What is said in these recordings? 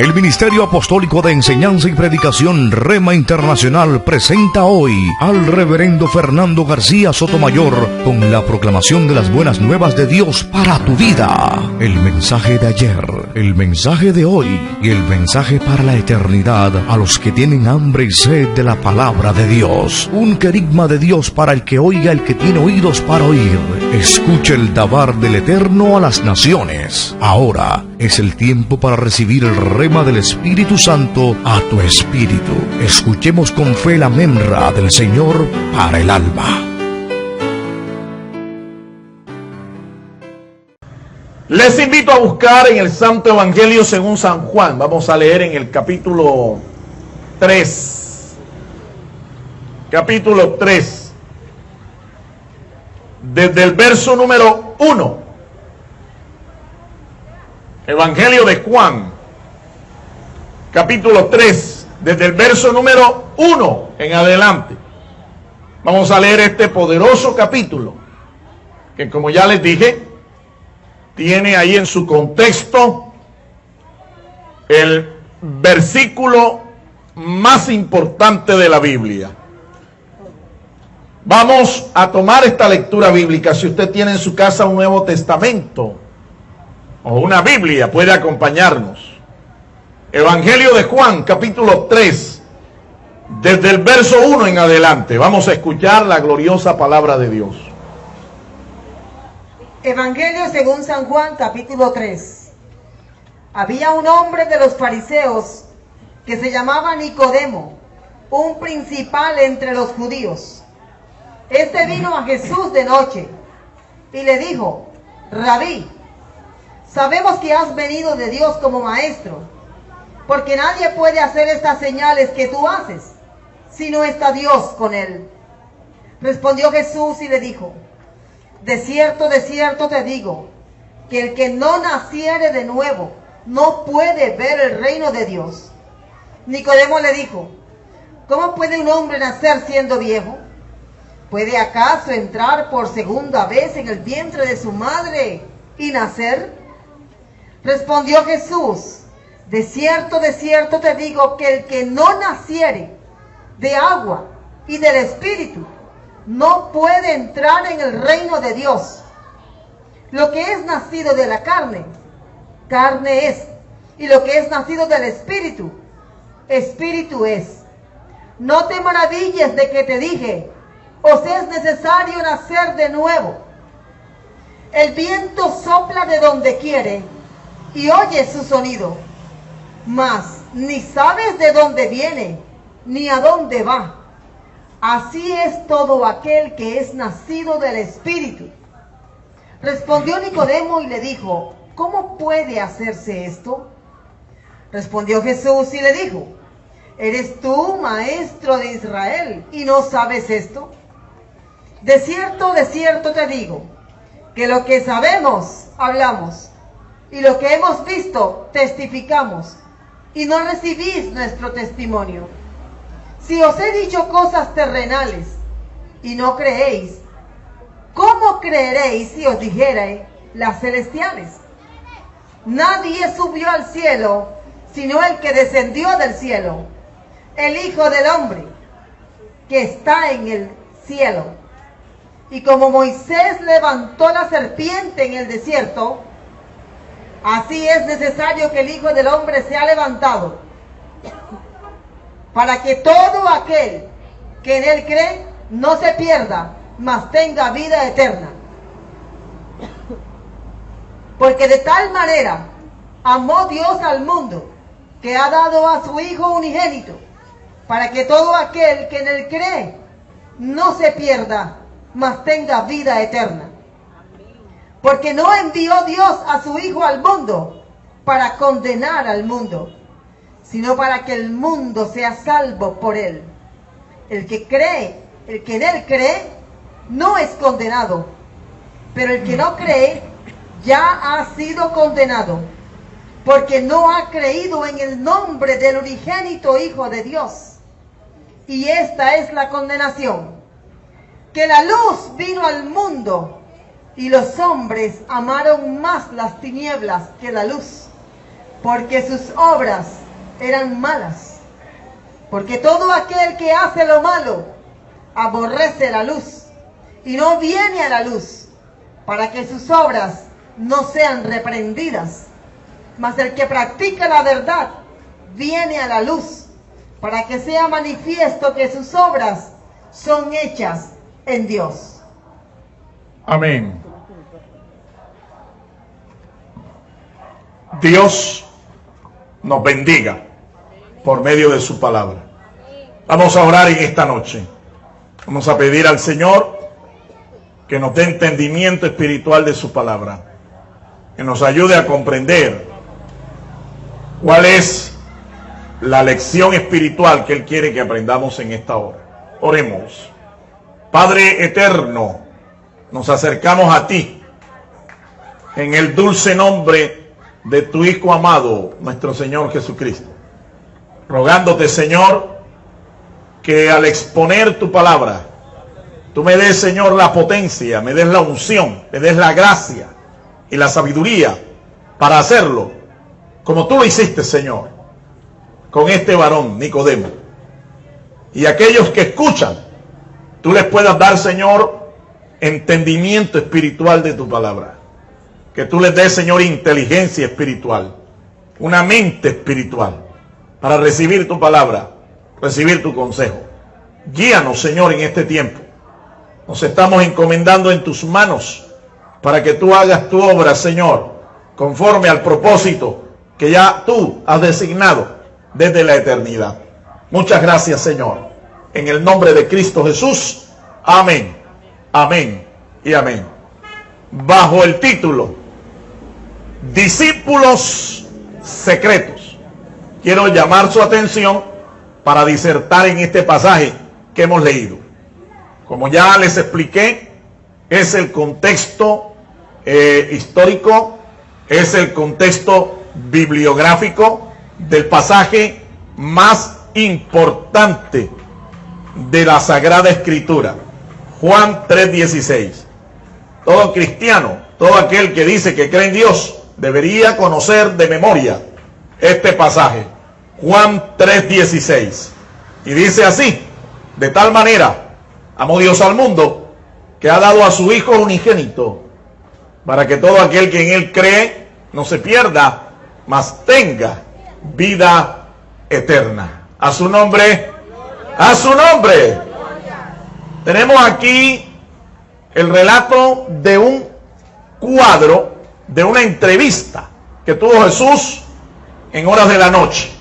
El Ministerio Apostólico de Enseñanza y Predicación Rema Internacional presenta hoy al Reverendo Fernando García Sotomayor con la proclamación de las buenas nuevas de Dios para tu vida. El mensaje de ayer, el mensaje de hoy y el mensaje para la eternidad a los que tienen hambre y sed de la palabra de Dios. Un querigma de Dios para el que oiga, el que tiene oídos para oír. Escuche el dabar del Eterno a las naciones. Ahora es el tiempo para recibir el rema del Espíritu Santo a tu espíritu. Escuchemos con fe la memra del Señor para el alma. Les invito a buscar en el Santo Evangelio según San Juan. Vamos a leer en el capítulo 3. Capítulo 3. Desde el verso número 1. Evangelio de Juan. Capítulo 3. Desde el verso número 1 en adelante. Vamos a leer este poderoso capítulo. Que como ya les dije, tiene ahí en su contexto el versículo más importante de la Biblia. Vamos a tomar esta lectura bíblica. Si usted tiene en su casa un Nuevo Testamento o una Biblia, puede acompañarnos. Evangelio de Juan, capítulo 3, desde el verso 1 en adelante. Vamos a escuchar la gloriosa palabra de Dios. Evangelio según San Juan, capítulo 3. Había un hombre de los fariseos que se llamaba Nicodemo, un principal entre los judíos. Este vino a Jesús de noche y le dijo: Rabí, sabemos que has venido de Dios como maestro, porque nadie puede hacer estas señales que tú haces, si no está Dios con él. Respondió Jesús y le dijo: de cierto te digo, que el que no naciere de nuevo no puede ver el reino de Dios. Nicodemo le dijo: ¿cómo puede un hombre nacer siendo viejo? ¿Puede acaso entrar por segunda vez en el vientre de su madre y nacer? Respondió Jesús: de cierto te digo, que el que no naciere de agua y del Espíritu no puede entrar en el reino de Dios. Lo que es nacido de la carne, carne es, y lo que es nacido del Espíritu, Espíritu es. No te maravilles de que te dije: os es necesario nacer de nuevo. El viento sopla de donde quiere y oyes su sonido, mas ni sabes de dónde viene ni a dónde va. Así es todo aquel que es nacido del Espíritu. Respondió Nicodemo y le dijo: ¿cómo puede hacerse esto? Respondió Jesús y le dijo: ¿eres tú maestro de Israel y no sabes esto? De cierto te digo, que lo que sabemos hablamos, y lo que hemos visto testificamos, y no recibís nuestro testimonio. Si os he dicho cosas terrenales y no creéis, ¿cómo creeréis si os dijere las celestiales? Nadie subió al cielo sino el que descendió del cielo, el Hijo del Hombre, que está en el cielo. Y como Moisés levantó la serpiente en el desierto, así es necesario que el Hijo del Hombre sea levantado, para que todo aquel que en él cree no se pierda, mas tenga vida eterna. Porque de tal manera amó Dios al mundo, que ha dado a su Hijo unigénito, para que todo aquel que en él cree no se pierda, mas tenga vida eterna. Porque no envió Dios a su Hijo al mundo para condenar al mundo, sino para que el mundo sea salvo por él. El que en él cree, no es condenado, pero el que no cree ya ha sido condenado, porque no ha creído en el nombre del unigénito Hijo de Dios. Y esta es la condenación: que la luz vino al mundo, y los hombres amaron más las tinieblas que la luz, porque sus obras eran malas. Porque todo aquel que hace lo malo aborrece la luz y no viene a la luz, para que sus obras no sean reprendidas. Mas el que practica la verdad viene a la luz, para que sea manifiesto que sus obras son hechas en Dios. Amén. Dios nos bendiga por medio de su palabra. Vamos a orar en esta noche. Vamos a pedir al Señor que nos dé entendimiento espiritual de su palabra, que nos ayude a comprender cuál es la lección espiritual que Él quiere que aprendamos en esta hora. Oremos. Padre eterno, nos acercamos a ti en el dulce nombre de tu Hijo amado, nuestro Señor Jesucristo, rogándote, Señor, que al exponer tu palabra, tú me des, Señor, la potencia, me des la unción, me des la gracia y la sabiduría para hacerlo como tú lo hiciste, Señor, con este varón Nicodemo. Y aquellos que escuchan, tú les puedas dar, Señor, entendimiento espiritual de tu palabra. Que tú les des, Señor, inteligencia espiritual, una mente espiritual, para recibir tu palabra, recibir tu consejo. Guíanos, Señor, en este tiempo. Nos estamos encomendando en tus manos, para que tú hagas tu obra, Señor, conforme al propósito que ya tú has designado desde la eternidad. Muchas gracias, Señor. En el nombre de Cristo Jesús. Amén. Amén y amén. Bajo el título Discípulos secretos, quiero llamar su atención para disertar en este pasaje que hemos leído. Como ya les expliqué, es el contexto histórico, es el contexto bibliográfico del pasaje más importante de la Sagrada Escritura, Juan 3:16. Todo cristiano, todo aquel que dice que cree en Dios, debería conocer de memoria este pasaje, Juan 3:16. Y dice así: de tal manera amó Dios al mundo, que ha dado a su Hijo unigénito, para que todo aquel que en Él cree no se pierda, mas tenga vida eterna. A su nombre, a su nombre. Tenemos aquí el relato de un cuadro, de una entrevista que tuvo Jesús en horas de la noche.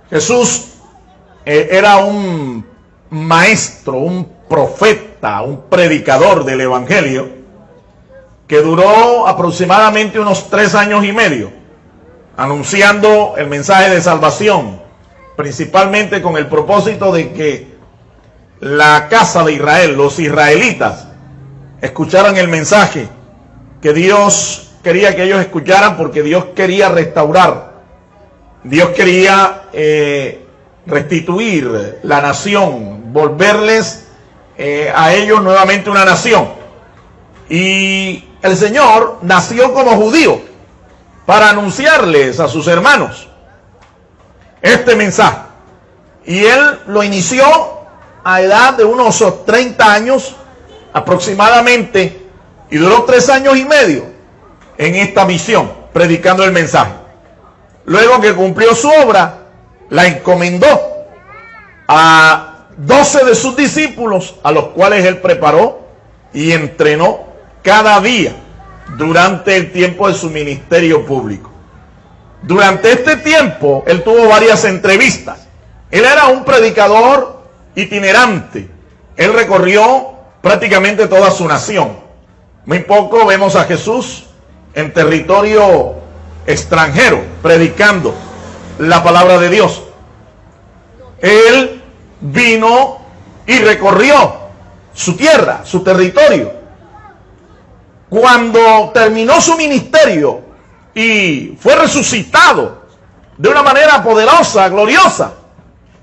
Jesús era un maestro, un profeta, un predicador del Evangelio, que duró aproximadamente unos 3 años y medio, anunciando el mensaje de salvación, principalmente con el propósito de que la casa de Israel, los israelitas, escucharan el mensaje que Dios quería que ellos escucharan, porque Dios quería restaurar, Dios quería restituir la nación, volverles a ellos nuevamente una nación. Y el Señor nació como judío para anunciarles a sus hermanos este mensaje. Y Él lo inició a edad de unos 30 años aproximadamente, y duró 3 años y medio en esta misión, predicando el mensaje. Luego que cumplió su obra, la encomendó a 12 de sus discípulos, a los cuales Él preparó y entrenó cada día durante el tiempo de su ministerio público. Durante este tiempo, Él tuvo varias entrevistas. Él era un predicador itinerante. Él recorrió prácticamente toda su nación. Muy poco vemos a Jesús en territorio extranjero predicando la palabra de Dios. Él vino y recorrió su tierra, su territorio. Cuando terminó su ministerio y fue resucitado de una manera poderosa, gloriosa,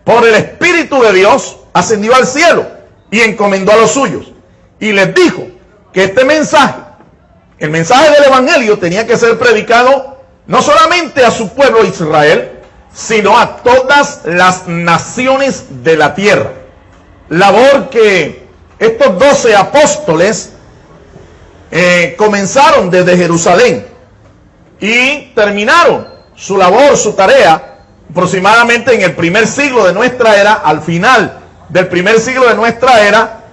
por el Espíritu de Dios, ascendió al cielo y encomendó a los suyos. Y les dijo que este mensaje, el mensaje del Evangelio, tenía que ser predicado no solamente a su pueblo Israel, sino a todas las naciones de la tierra. Labor que estos 12 apóstoles comenzaron desde Jerusalén y terminaron su labor, su tarea, aproximadamente en el primer siglo de nuestra era, al final del primer siglo de nuestra era,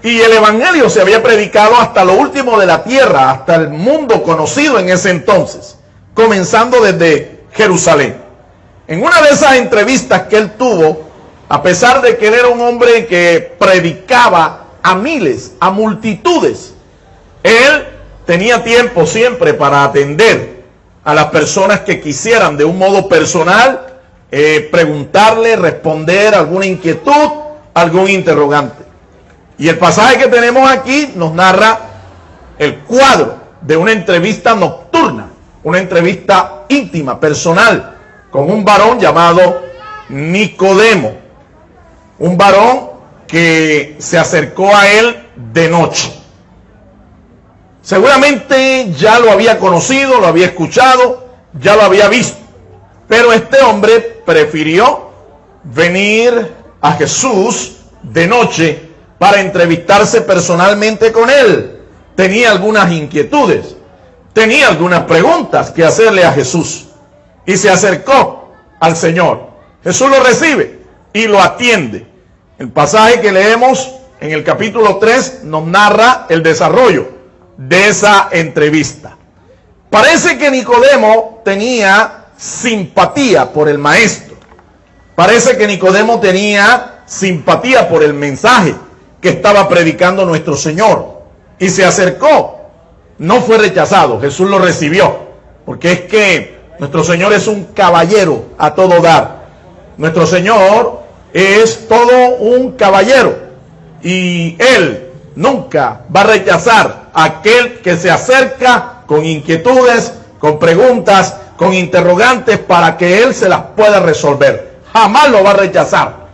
y el evangelio se había predicado hasta lo último de la tierra, hasta el mundo conocido en ese entonces, comenzando desde Jerusalén. En una de esas entrevistas que él tuvo, a pesar de que él era un hombre que predicaba a miles, a multitudes, él tenía tiempo siempre para atender a las personas que quisieran de un modo personal preguntarle, responder alguna inquietud, algún interrogante. Y el pasaje que tenemos aquí nos narra el cuadro de una entrevista nocturna, una entrevista íntima, personal, con un varón llamado Nicodemo, un varón que se acercó a él de noche. Seguramente ya lo había conocido, lo había escuchado, ya lo había visto, pero este hombre prefirió venir a Jesús de noche para entrevistarse personalmente con él. Tenía algunas inquietudes, tenía algunas preguntas que hacerle a Jesús, y se acercó al Señor. Jesús lo recibe y lo atiende. El pasaje que leemos en el capítulo 3 nos narra el desarrollo de esa entrevista. Parece que Nicodemo tenía simpatía por el maestro. Parece que Nicodemo tenía simpatía por el mensaje que estaba predicando nuestro Señor, y se acercó. No fue rechazado, Jesús lo recibió, porque es que nuestro Señor es un caballero a todo dar. Nuestro Señor es todo un caballero, y Él nunca va a rechazar a aquel que se acerca con inquietudes, con preguntas, con interrogantes, para que Él se las pueda resolver. Jamás lo va a rechazar.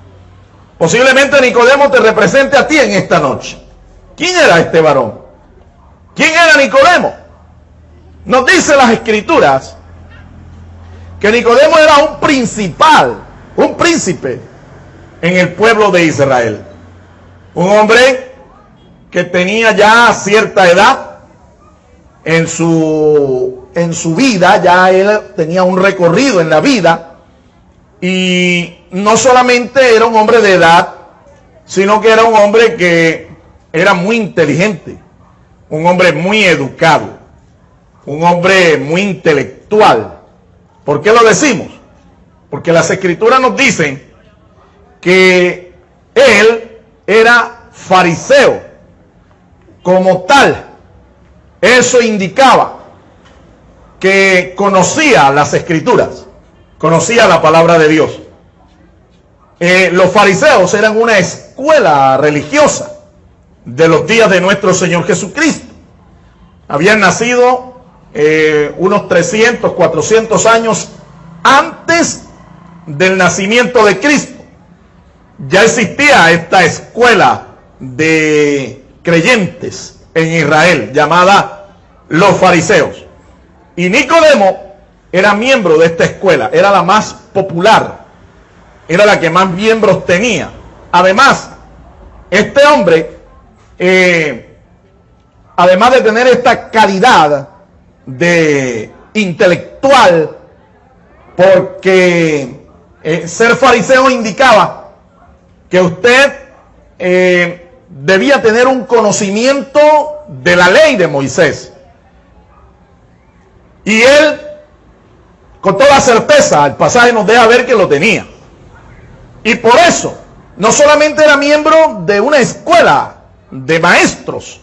Posiblemente Nicodemo te represente a ti en esta noche. ¿Quién era este varón? ¿Quién era Nicodemo? Nos dice las Escrituras que Nicodemo era un principal, un príncipe en el pueblo de Israel. Un hombre que tenía ya cierta edad en su vida, ya él tenía un recorrido en la vida, y no solamente era un hombre de edad, sino que era un hombre que era muy inteligente, un hombre muy educado, un hombre muy intelectual. ¿Por qué lo decimos? Porque las Escrituras nos dicen que él era fariseo como tal. Eso indicaba que conocía las Escrituras, conocía la palabra de Dios. Los fariseos eran una escuela religiosa de los días de nuestro Señor Jesucristo. Habían nacido unos 300, 400 años antes del nacimiento de Cristo. Ya existía esta escuela de creyentes en Israel llamada los fariseos. Y Nicodemo era miembro de esta escuela, era la más popular, era la que más miembros tenía. Además, este hombre, además de tener esta calidad de intelectual, porque ser fariseo indicaba que usted debía tener un conocimiento de la ley de Moisés. Y él, con toda certeza, el pasaje nos deja ver que lo tenía. Y por eso, no solamente era miembro de una escuela de maestros,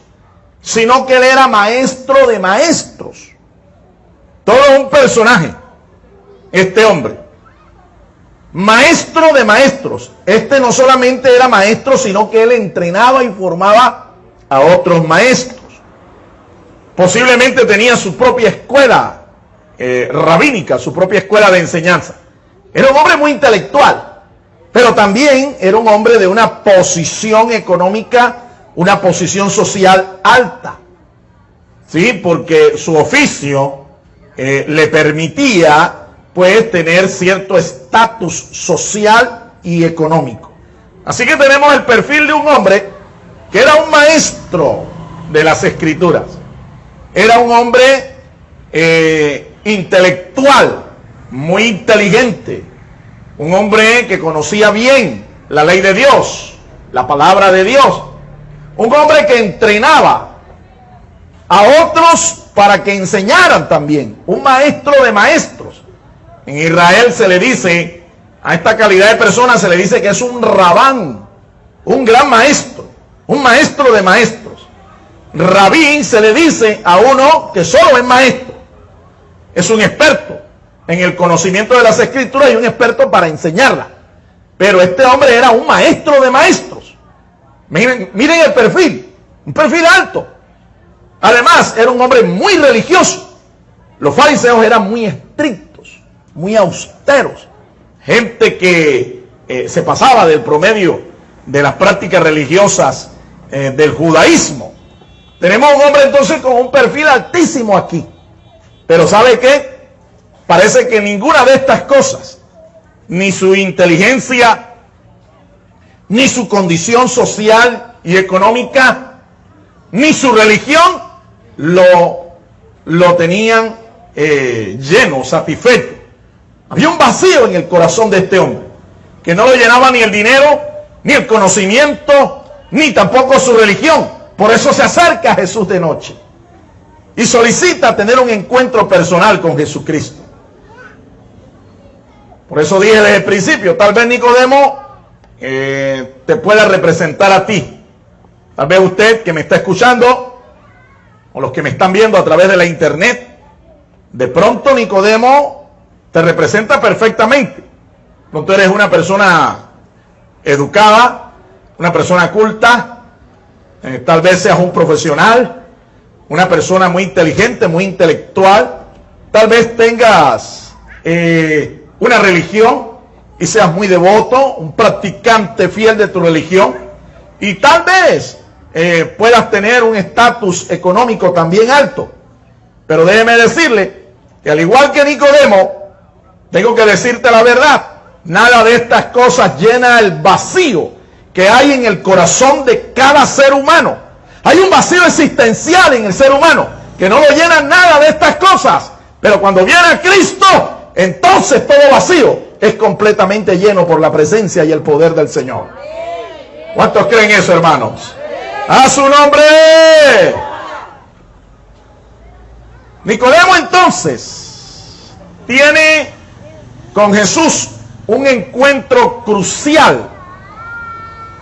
sino que él era maestro de maestros. Todo un personaje, este hombre. Maestro de maestros. Este no solamente era maestro, sino que él entrenaba y formaba a otros maestros. Posiblemente tenía su propia escuela rabínica, su propia escuela de enseñanza. Era un hombre muy intelectual, pero también era un hombre de una posición económica, una posición social alta. ¿Sí? Porque su oficio le permitía pues tener cierto estatus social y económico. Así que tenemos el perfil de un hombre que era un maestro de las Escrituras, era un hombre intelectual, muy inteligente, un hombre que conocía bien la ley de Dios, la palabra de Dios, un hombre que entrenaba a otros para que enseñaran también, un maestro de maestros. En Israel se le dice, a esta calidad de persona se le dice que es un rabán, un gran maestro, un maestro de maestros. Rabí se le dice a uno que solo es maestro, es un experto en el conocimiento de las Escrituras y un experto para enseñarla. Pero este hombre era un maestro de maestros. Miren el perfil, un perfil alto. Además, era un hombre muy religioso. Los fariseos eran muy estrictos, muy austeros. Gente que se pasaba del promedio de las prácticas religiosas del judaísmo. Tenemos un hombre entonces con un perfil altísimo aquí. Pero ¿sabe qué? Parece que ninguna de estas cosas, ni su inteligencia, ni su condición social y económica, ni su religión, lo tenían lleno, satisfecho. Había un vacío en el corazón de este hombre, que no lo llenaba ni el dinero, ni el conocimiento, ni tampoco su religión. Por eso se acerca a Jesús de noche y solicita tener un encuentro personal con Jesucristo. Por eso dije desde el principio, tal vez Nicodemo te pueda representar a ti. Tal vez usted que me está escuchando, o los que me están viendo a través de la internet, de pronto Nicodemo te representa perfectamente. Pronto eres una persona educada, una persona culta, tal vez seas un profesional, una persona muy inteligente, muy intelectual, tal vez tengas una religión y seas muy devoto, un practicante fiel de tu religión, y tal vez puedas tener un estatus económico también alto. Pero déjeme decirle que al igual que Nicodemo, tengo que decirte la verdad, nada de estas cosas llena el vacío que hay en el corazón de cada ser humano. Hay un vacío existencial en el ser humano que no lo llena nada de estas cosas. Pero cuando viene a Cristo, entonces todo vacío es completamente lleno por la presencia y el poder del Señor. ¿Cuántos creen eso, hermanos? ¡A su nombre! Nicodemo entonces tiene con Jesús un encuentro crucial,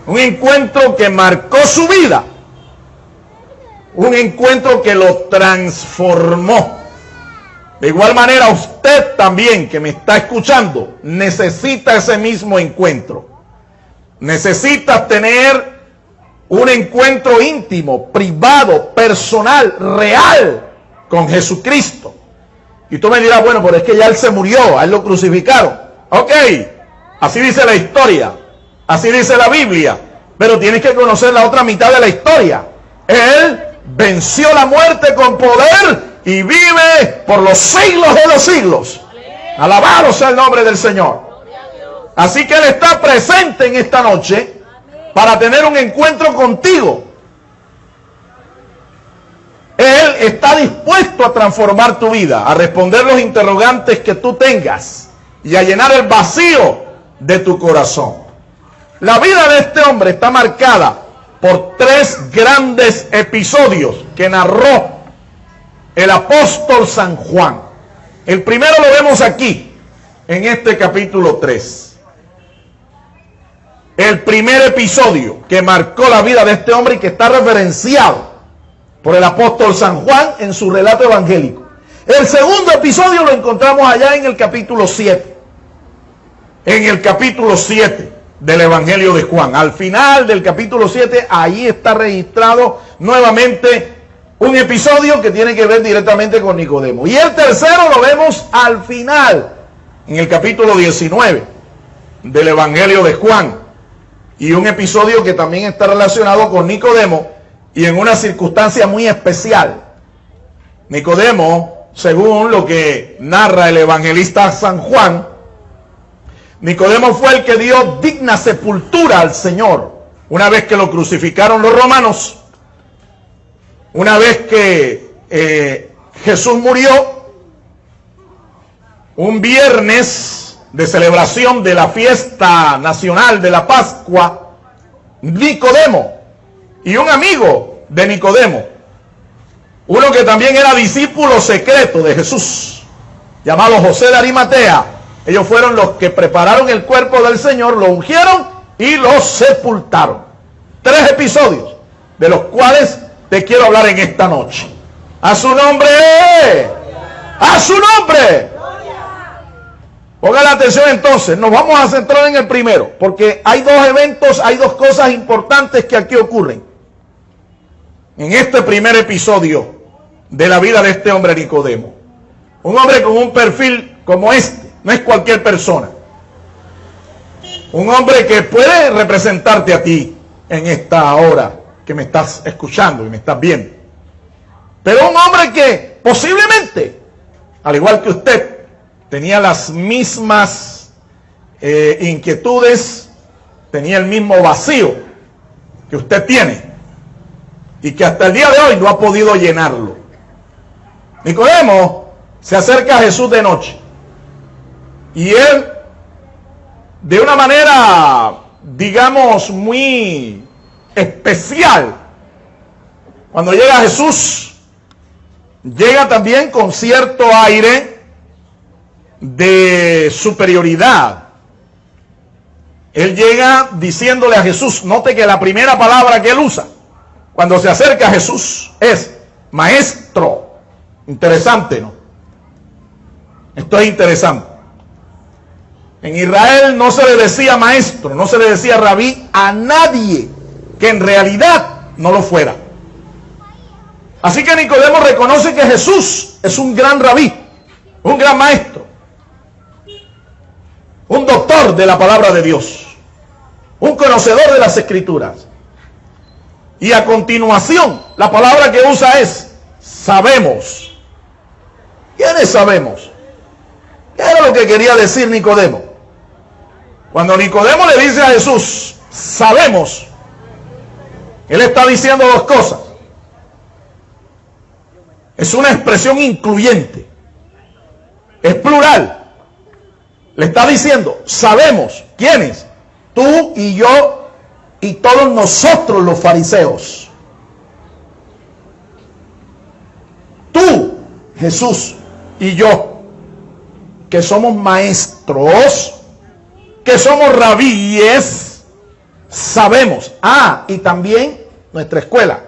un encuentro que marcó su vida, un encuentro que lo transformó. De igual manera, usted también que me está escuchando necesita ese mismo encuentro. Necesita tener un encuentro íntimo, privado, personal, real con Jesucristo. Y tú me dirás, bueno, pero es que ya Él se murió, a Él lo crucificaron. Ok, así dice la historia, así dice la Biblia, pero tienes que conocer la otra mitad de la historia. Él venció la muerte con poder y vive por los siglos de los siglos. Alabado sea el nombre del Señor. Así que Él está presente en esta noche para tener un encuentro contigo. Él está dispuesto a transformar tu vida, a responder los interrogantes que tú tengas y a llenar el vacío de tu corazón. La vida de este hombre está marcada por 3 grandes episodios que narró el apóstol San Juan. El primero lo vemos aquí, en este capítulo 3. El primer episodio que marcó la vida de este hombre y que está referenciado por el apóstol San Juan en su relato evangélico. El segundo episodio lo encontramos allá en el capítulo 7. En el capítulo 7 del Evangelio de Juan. Al final del capítulo 7, ahí está registrado nuevamente un episodio que tiene que ver directamente con Nicodemo. Y el tercero lo vemos al final, en el capítulo 19 del Evangelio de Juan. Y un episodio que también está relacionado con Nicodemo y en una circunstancia muy especial. Nicodemo según lo que narra el evangelista San Juan, Nicodemo fue el que dio digna sepultura al Señor una vez que lo crucificaron los romanos, una vez que Jesús murió, un viernes de celebración de la fiesta nacional de la Pascua. Nicodemo y un amigo de Nicodemo, uno que también era discípulo secreto de Jesús, llamado José de Arimatea, ellos fueron los que prepararon el cuerpo del Señor, lo ungieron y lo sepultaron. 3 episodios de los cuales te quiero hablar en esta noche. ¡A su nombre! ¡A su nombre! Pongan la atención entonces, nos vamos a centrar en el primero, porque hay 2 eventos, hay 2 cosas importantes que aquí ocurren. En este primer episodio de la vida de este hombre Nicodemo. Un hombre con un perfil como este, no es cualquier persona. Un hombre que puede representarte a ti en esta hora que me estás escuchando y me estás viendo. Pero un hombre que posiblemente, al igual que usted, tenía las mismas inquietudes, tenía el mismo vacío que usted tiene y que hasta el día de hoy no ha podido llenarlo. Nicodemo se acerca a Jesús de noche y él, de una manera, digamos, muy especial, cuando llega a Jesús, llega también con cierto aire de superioridad. Él llega diciéndole a Jesús, note que la primera palabra que él usa cuando se acerca a Jesús es maestro. Interesante, ¿no? Esto es interesante. En Israel no se le decía maestro, no se le decía rabí a nadie que en realidad no lo fuera. Así que Nicodemo reconoce que Jesús es un gran rabí, un gran maestro, un doctor de la palabra de Dios, un conocedor de las Escrituras. Y a continuación, la palabra que usa es sabemos. ¿Quiénes sabemos? ¿Qué era lo que quería decir Nicodemo? Cuando Nicodemo le dice a Jesús, sabemos, él está diciendo 2 cosas. Es una expresión incluyente, es plural. Le está diciendo, sabemos, ¿quiénes? Tú y yo y todos nosotros los fariseos. Tú, Jesús, y yo, que somos maestros, que somos rabíes, sabemos. Y también nuestra escuela.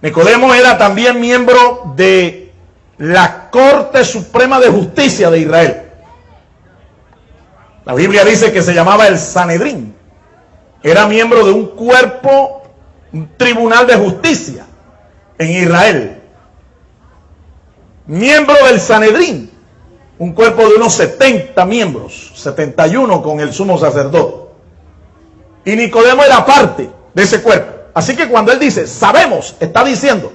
Nicodemo era también miembro de la Corte Suprema de Justicia de Israel. La Biblia dice que se llamaba el Sanedrín. Era miembro de un cuerpo, un tribunal de justicia en Israel. Miembro del Sanedrín, un cuerpo de unos 70 miembros, 71 con el sumo sacerdote. Y Nicodemo era parte de ese cuerpo. Así que cuando él dice, sabemos, está diciendo,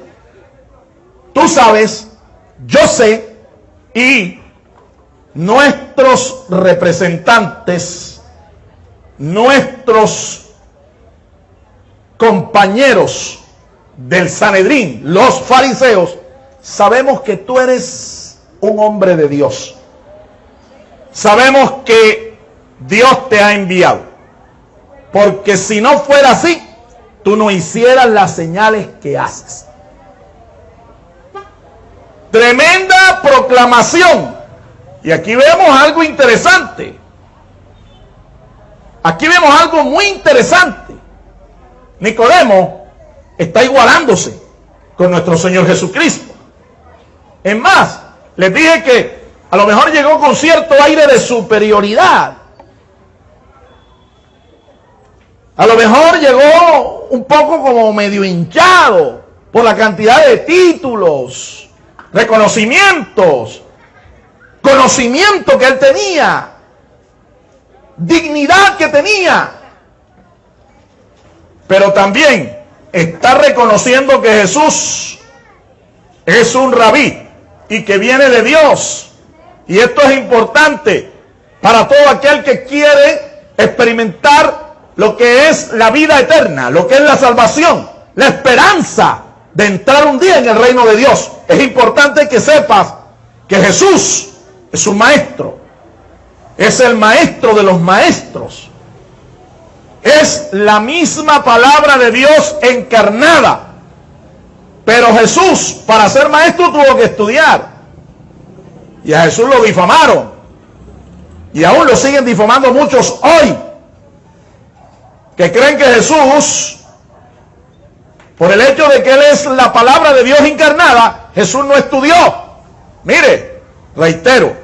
tú sabes, yo sé, y nuestros representantes, nuestros compañeros del Sanedrín, los fariseos, sabemos que tú eres un hombre de Dios. Sabemos que Dios te ha enviado. Porque si no fuera así, tú no hicieras las señales que haces. Tremenda proclamación. Y aquí vemos algo interesante. Aquí vemos algo muy interesante. Nicodemo está igualándose con nuestro Señor Jesucristo. Es más, les dije que a lo mejor llegó con cierto aire de superioridad. A lo mejor llegó un poco como medio hinchado por la cantidad de títulos, reconocimientos, conocimiento que él tenía, dignidad que tenía. Pero también está reconociendo que Jesús es un rabí, y que viene de Dios. Y esto es importante para todo aquel que quiere experimentar lo que es la vida eterna, lo que es la salvación, la esperanza de entrar un día en el reino de Dios. Es importante que sepas que Jesús es un maestro, es el maestro de los maestros, es la misma palabra de Dios encarnada. Pero Jesús, para ser maestro, tuvo que estudiar. Y a Jesús lo difamaron. Y aún lo siguen difamando muchos hoy, que creen que Jesús, por el hecho de que Él es la palabra de Dios encarnada, Jesús no estudió. Mire, reitero,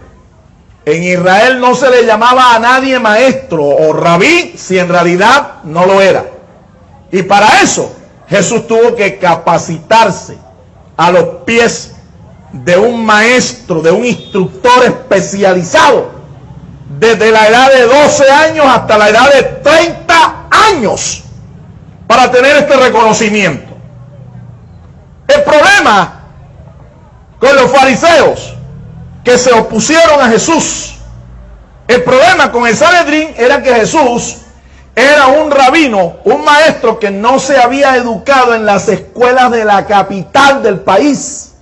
en Israel no se le llamaba a nadie maestro o rabí si en realidad no lo era. Y para eso Jesús tuvo que capacitarse a los pies de un maestro, de un instructor especializado, desde la edad de 12 años hasta la edad de 30 años, para tener este reconocimiento. El problema con los fariseos que se opusieron a Jesús, el problema con el Sanedrín era que Jesús era un rabino, un maestro que no se había educado en las escuelas de la capital del país.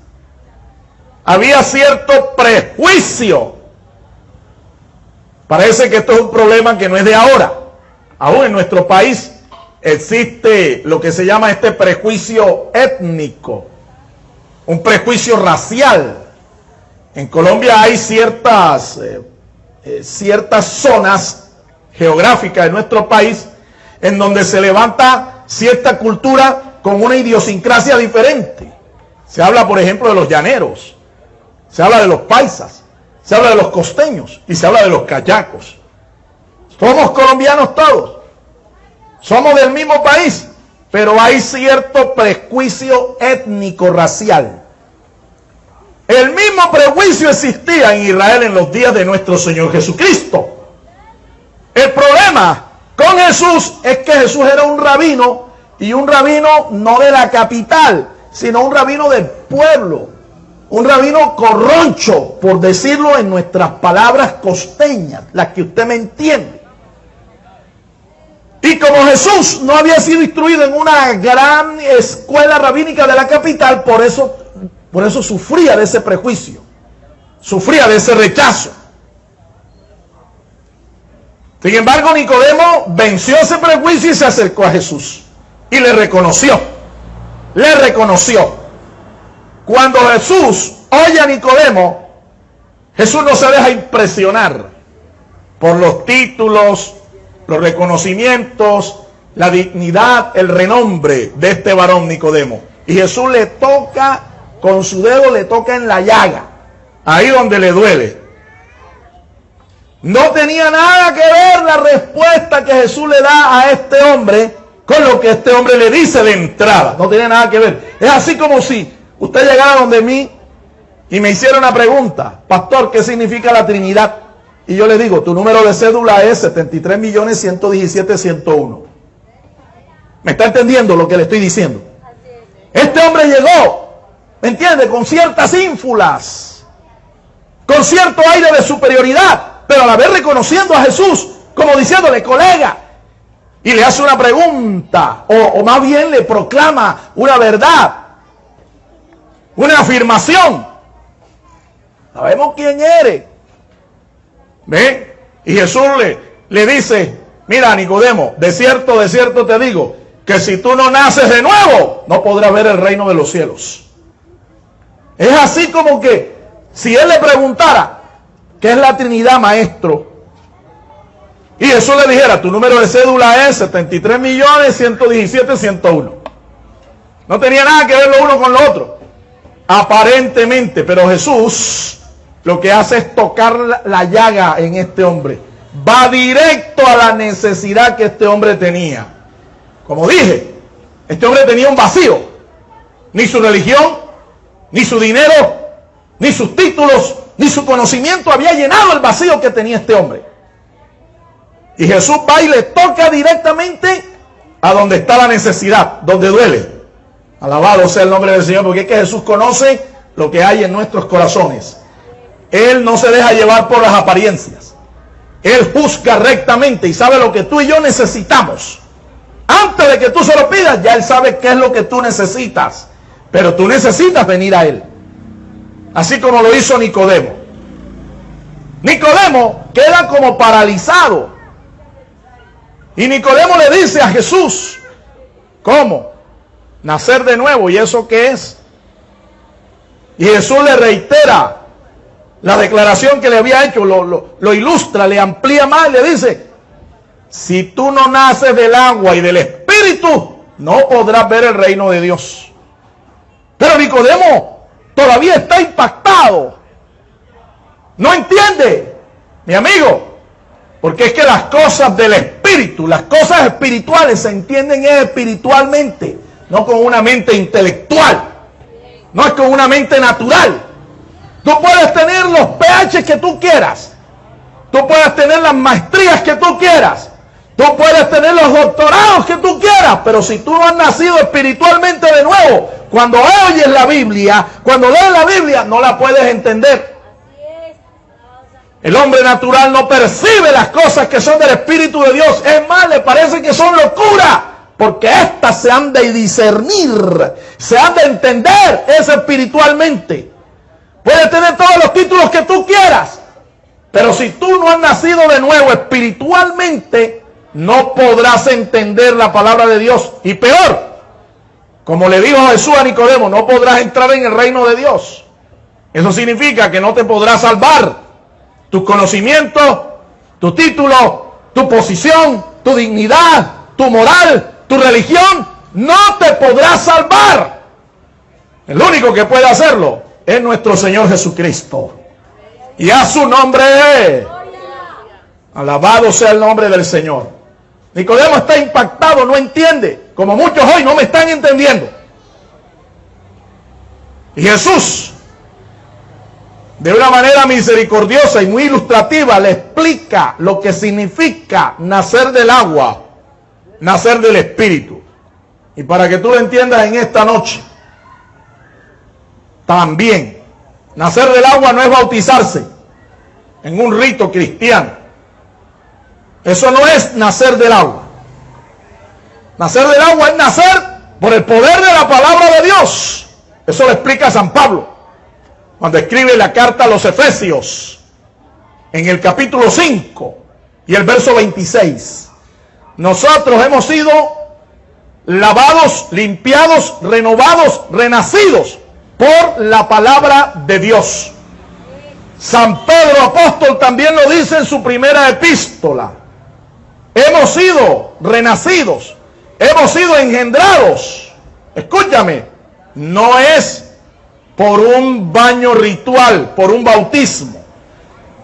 Había cierto prejuicio. Parece que esto es un problema que no es de ahora. Aún en nuestro país existe lo que se llama este prejuicio étnico, un prejuicio racial. En Colombia hay ciertas zonas geográficas de nuestro país en donde se levanta cierta cultura con una idiosincrasia diferente. Se habla, por ejemplo, de los llaneros, se habla de los paisas, se habla de los costeños y se habla de los cachacos. Somos colombianos todos, somos del mismo país, pero hay cierto prejuicio étnico-racial. El mismo prejuicio existía en Israel en los días de nuestro Señor Jesucristo. El problema con Jesús es que Jesús era un rabino, y un rabino no de la capital, sino un rabino del pueblo, un rabino corroncho, por decirlo en nuestras palabras costeñas, las que usted me entiende. Y como Jesús no había sido instruido en una gran escuela rabínica de la capital, por eso sufría de ese prejuicio, sufría de ese rechazo. Sin embargo, Nicodemo venció ese prejuicio y se acercó a Jesús y le reconoció. Le reconoció. Cuando Jesús oye a Nicodemo, Jesús no se deja impresionar por los títulos, los reconocimientos, la dignidad, el renombre de este varón Nicodemo. Y Jesús le toca, con su dedo le toca en la llaga, ahí donde le duele. No tenía nada que ver la respuesta que Jesús le da a este hombre con lo que este hombre le dice de entrada. No tiene nada que ver. Es así como si usted llegara donde mí y me hiciera una pregunta: pastor, ¿qué significa la Trinidad? Y yo le digo, tu número de cédula es 73.117.101. ¿Me está entendiendo lo que le estoy diciendo? Este hombre llegó, ¿me entiende?, con ciertas ínfulas, con cierto aire de superioridad, pero a la vez reconociendo a Jesús, como diciéndole, colega, y le hace una pregunta, o más bien le proclama una verdad, una afirmación. Sabemos quién eres. ¿Ve? Y Jesús le dice, mira, Nicodemo, de cierto te digo, que si tú no naces de nuevo, no podrás ver el reino de los cielos. Es así como que, si él le preguntara, ¿qué es la Trinidad, maestro? Y Jesús le dijera, tu número de cédula es 73.117.101. No tenía nada que ver lo uno con lo otro, aparentemente, pero Jesús lo que hace es tocar la llaga en este hombre. Va directo a la necesidad que este hombre tenía. Como dije, este hombre tenía un vacío. Ni su religión, ni su dinero, ni sus títulos, ni su conocimiento había llenado el vacío que tenía este hombre. Y Jesús va y le toca directamente a donde está la necesidad, donde duele. Alabado sea el nombre del Señor, porque es que Jesús conoce lo que hay en nuestros corazones. Él no se deja llevar por las apariencias. Él juzga rectamente y sabe lo que tú y yo necesitamos. Antes de que tú se lo pidas, ya Él sabe qué es lo que tú necesitas. Pero tú necesitas venir a Él. Así como lo hizo Nicodemo. Nicodemo queda como paralizado. Y Nicodemo le dice a Jesús, ¿cómo? Nacer de nuevo, ¿y eso qué es? Y Jesús le reitera la declaración que le había hecho, lo ilustra, le amplía más y le dice, si tú no naces del agua y del Espíritu, no podrás ver el reino de Dios. Pero Nicodemo todavía está impactado. No entiende, mi amigo, porque es que las cosas del Espíritu, las cosas espirituales se entienden espiritualmente, no con una mente intelectual, no es con una mente natural. Tú puedes tener los PH que tú quieras, tú puedes tener las maestrías que tú quieras, tú puedes tener los doctorados que tú quieras, pero si tú no has nacido espiritualmente de nuevo, cuando oyes la Biblia, cuando lees la Biblia, no la puedes entender. El hombre natural no percibe las cosas que son del Espíritu de Dios. Es más, le parece que son locura, porque éstas se han de discernir, se han de entender espiritualmente. Puedes tener todos los títulos que tú quieras, pero si tú no has nacido de nuevo espiritualmente, no podrás entender la palabra de Dios. Y peor, como le dijo Jesús a Nicodemo, no podrás entrar en el reino de Dios. Eso significa que no te podrás salvar. Tu conocimiento, tu título, tu posición, tu dignidad, tu moral, tu religión, no te podrás salvar. El único que puede hacerlo es nuestro Señor Jesucristo. Y a su nombre, alabado sea el nombre del Señor. Nicodemo está impactado, no entiende, como muchos hoy no me están entendiendo. Y Jesús, de una manera misericordiosa y muy ilustrativa, le explica lo que significa nacer del agua, nacer del Espíritu. Y para que tú lo entiendas en esta noche, también, nacer del agua no es bautizarse en un rito cristiano. Eso no es nacer del agua. Nacer del agua es nacer por el poder de la palabra de Dios. Eso lo explica San Pablo cuando escribe la carta a los Efesios, en el capítulo 5 y el verso 26. Nosotros hemos sido lavados, limpiados, renovados, renacidos por la palabra de Dios. San Pedro apóstol también lo dice en su primera epístola. Hemos sido renacidos, hemos sido engendrados. Escúchame, no es por un baño ritual, por un bautismo.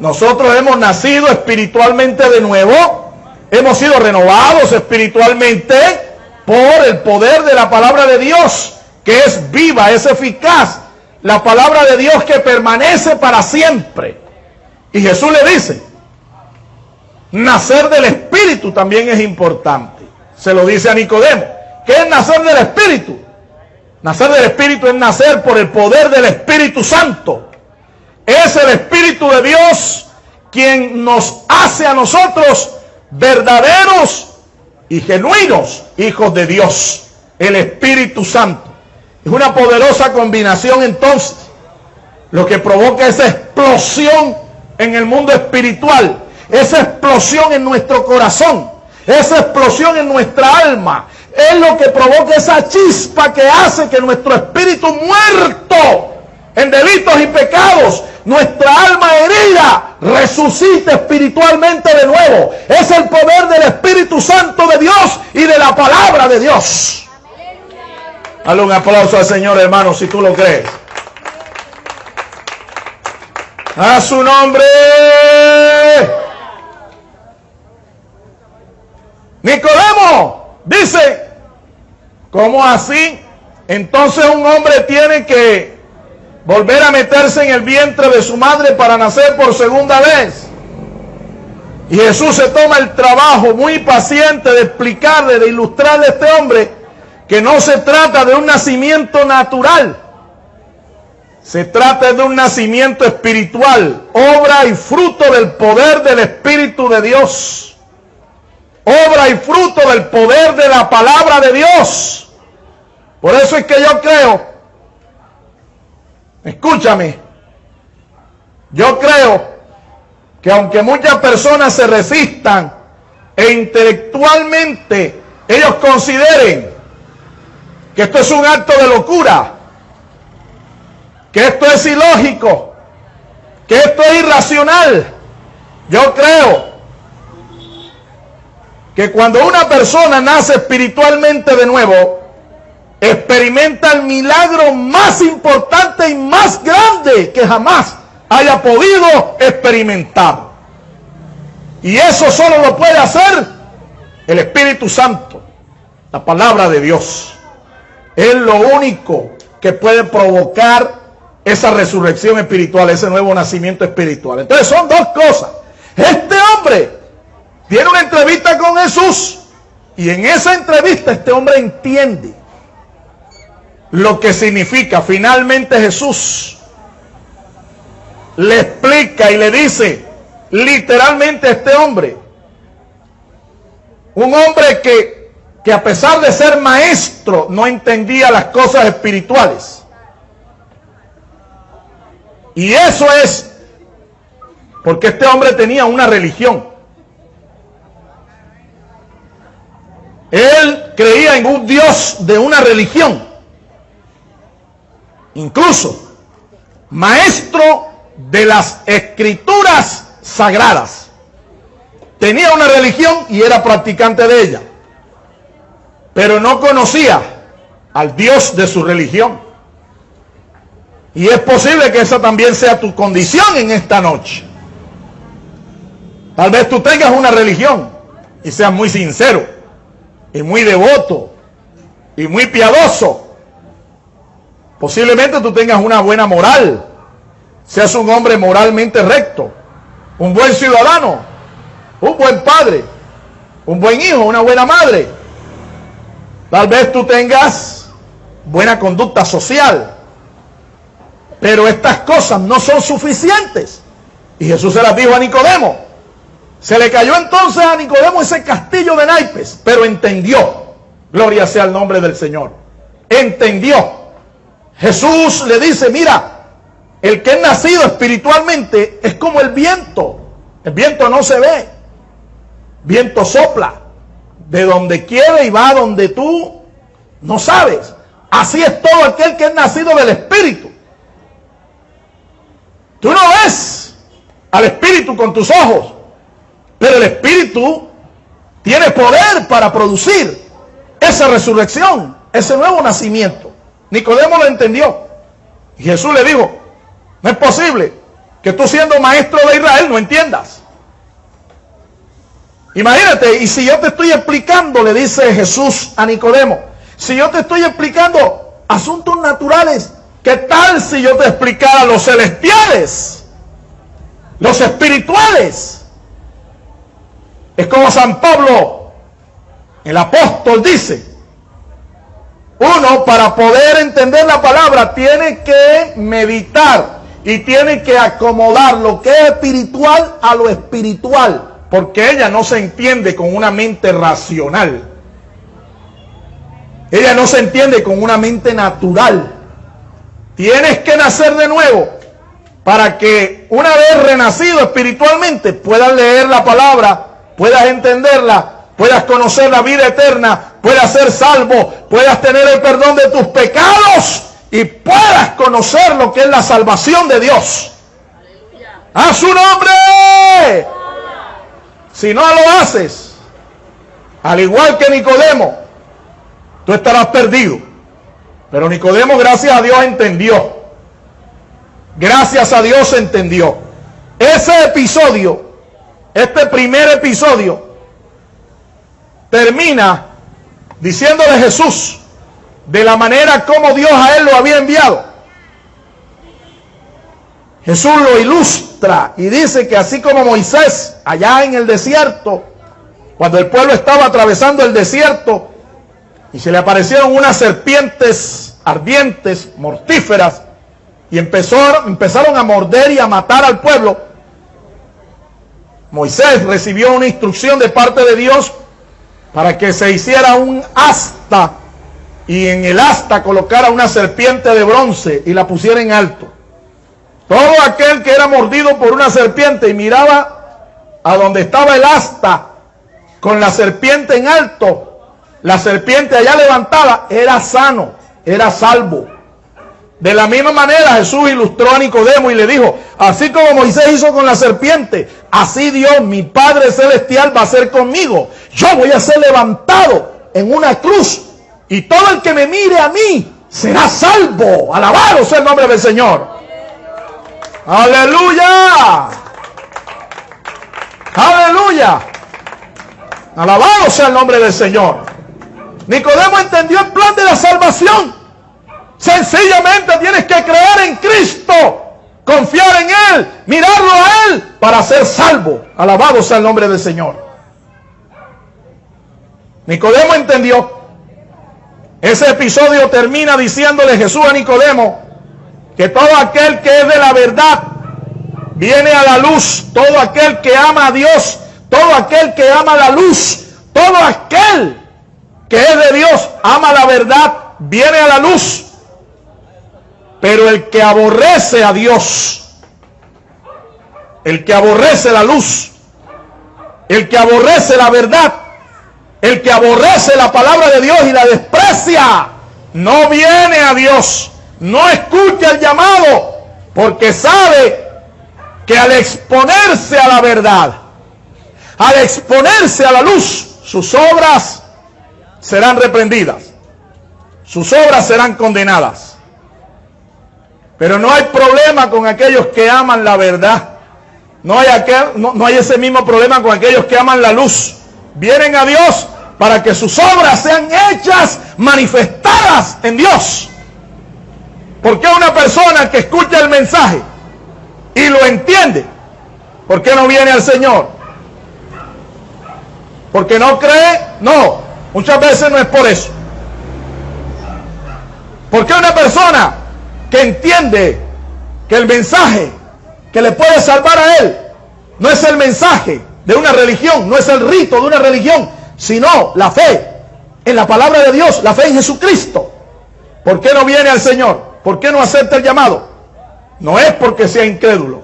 Nosotros hemos nacido espiritualmente de nuevo, hemos sido renovados espiritualmente por el poder de la palabra de Dios, que es viva, es eficaz. La palabra de Dios que permanece para siempre. Y Jesús le dice, nacer del Espíritu también es importante. Se lo dice a Nicodemo. ¿Qué es nacer del Espíritu? Nacer del Espíritu es nacer por el poder del Espíritu Santo. Es el Espíritu de Dios quien nos hace a nosotros verdaderos y genuinos hijos de Dios. El Espíritu Santo. Es una poderosa combinación entonces, lo que provoca esa explosión en el mundo espiritual, esa explosión en nuestro corazón, esa explosión en nuestra alma, es lo que provoca esa chispa que hace que nuestro espíritu muerto en delitos y pecados, nuestra alma herida, resucite espiritualmente de nuevo. Es el poder del Espíritu Santo de Dios y de la palabra de Dios. Dale un aplauso al Señor, hermano, si tú lo crees. A su nombre. Nicodemo dice, ¿cómo así? Entonces un hombre tiene que volver a meterse en el vientre de su madre para nacer por segunda vez. Y Jesús se toma el trabajo muy paciente de explicarle, de ilustrarle a este hombre que no se trata de un nacimiento natural, Se trata de un nacimiento espiritual, obra y fruto del poder del Espíritu de Dios. Obra y fruto del poder de la palabra de Dios. Por eso es que yo creo, escúchame, yo creo que aunque muchas personas se resistan e intelectualmente ellos consideren que esto es un acto de locura, que esto es ilógico, que esto es irracional, yo creo que cuando una persona nace espiritualmente de nuevo, experimenta el milagro más importante y más grande que jamás haya podido experimentar. Y eso solo lo puede hacer el Espíritu Santo, la palabra de Dios. Es lo único que puede provocar esa resurrección espiritual, ese nuevo nacimiento espiritual. Entonces son dos cosas. Este hombre tiene una entrevista con Jesús y en esa entrevista este hombre entiende lo que significa. Finalmente Jesús le explica y le dice literalmente a este hombre, un hombre que a pesar de ser maestro no entendía las cosas espirituales. Y eso es porque este hombre tenía una religión. Él creía en un Dios de una religión. Incluso maestro de las escrituras sagradas. Tenía una religión y era practicante de ella. Pero no conocía al Dios de su religión. Y es posible que esa también sea tu condición en esta noche. Tal vez tú tengas una religión y seas muy sincero y muy devoto y muy piadoso. Posiblemente tú tengas una buena moral, seas un hombre moralmente recto, un buen ciudadano, un buen padre, un buen hijo, una buena madre. Tal vez tú tengas buena conducta social. Pero estas cosas no son suficientes. Y Jesús se las dijo a Nicodemo. Se le cayó entonces a Nicodemo ese castillo de naipes, pero entendió. Gloria sea el nombre del Señor. Entendió. Jesús le dice, mira, el que es nacido espiritualmente es como el viento. El viento no se ve. Viento sopla de donde quiere y va a donde tú no sabes. Así es todo aquel que es nacido del Espíritu. Tú no ves al Espíritu con tus ojos, pero el Espíritu tiene poder para producir esa resurrección, ese nuevo nacimiento. Nicodemo lo entendió. Y Jesús le dijo, no es posible que tú siendo maestro de Israel no entiendas. Imagínate, y si yo te estoy explicando, le dice Jesús a Nicodemo, si yo te estoy explicando asuntos naturales, ¿qué tal si yo te explicara los celestiales, los espirituales? Es como San Pablo, el apóstol, dice, uno para poder entender la palabra tiene que meditar y tiene que acomodar lo que es espiritual a lo espiritual, porque ella no se entiende con una mente racional. Ella no se entiende con una mente natural. Tienes que nacer de nuevo para que una vez renacido espiritualmente puedas leer la palabra, puedas entenderla, puedas conocer la vida eterna, puedas ser salvo, puedas tener el perdón de tus pecados y puedas conocer lo que es la salvación de Dios. ¡A su nombre! Si no lo haces, al igual que Nicodemo, tú estarás perdido. Pero Nicodemo, gracias a Dios, entendió. Gracias a Dios entendió. Ese episodio, este primer episodio, termina diciéndole a Jesús de la manera como Dios a él lo había enviado. Jesús lo ilustra y dice que así como Moisés allá en el desierto, cuando el pueblo estaba atravesando el desierto y se le aparecieron unas serpientes ardientes, mortíferas, y empezaron a morder y a matar al pueblo, Moisés recibió una instrucción de parte de Dios para que se hiciera un asta y en el asta colocara una serpiente de bronce y la pusiera en alto. Todo aquel que era mordido por una serpiente y miraba a donde estaba el asta con la serpiente en alto, la serpiente allá levantada, era sano, era salvo. De la misma manera Jesús ilustró a Nicodemo y le dijo, así como Moisés hizo con la serpiente, así Dios, mi Padre Celestial, va a hacer conmigo. Yo voy a ser levantado en una cruz y todo el que me mire a mí será salvo. Alabado sea el nombre del Señor. Aleluya. Aleluya. Alabado sea el nombre del Señor. Nicodemo entendió el plan de la salvación. Sencillamente tienes que creer en Cristo, confiar en Él, mirarlo a Él para ser salvo. Alabado sea el nombre del Señor. Nicodemo entendió. Ese episodio termina diciéndole Jesús a Nicodemo que todo aquel que es de la verdad viene a la luz. Todo aquel que ama a Dios, todo aquel que ama la luz, todo aquel que es de Dios, ama la verdad, viene a la luz. Pero el que aborrece a Dios, el que aborrece la luz, el que aborrece la verdad, el que aborrece la palabra de Dios y la desprecia, no viene a Dios, no escucha el llamado, porque sabe que al exponerse a la verdad, al exponerse a la luz, sus obras serán reprendidas, sus obras serán condenadas. Pero no hay problema con aquellos que aman la verdad. No hay ese mismo problema con aquellos que aman la luz. Vienen a Dios para que sus obras sean hechas, manifestadas en Dios. ¿Por qué una persona que escucha el mensaje y lo entiende, por qué no viene al Señor? ¿Porque no cree? No, muchas veces no es por eso. ¿Por qué una persona que entiende que el mensaje que le puede salvar a él no es el mensaje de una religión, no es el rito de una religión, sino la fe en la palabra de Dios, la fe en Jesucristo? ¿Por qué no viene al Señor? ¿Por qué no acepta el llamado? No es porque sea incrédulo,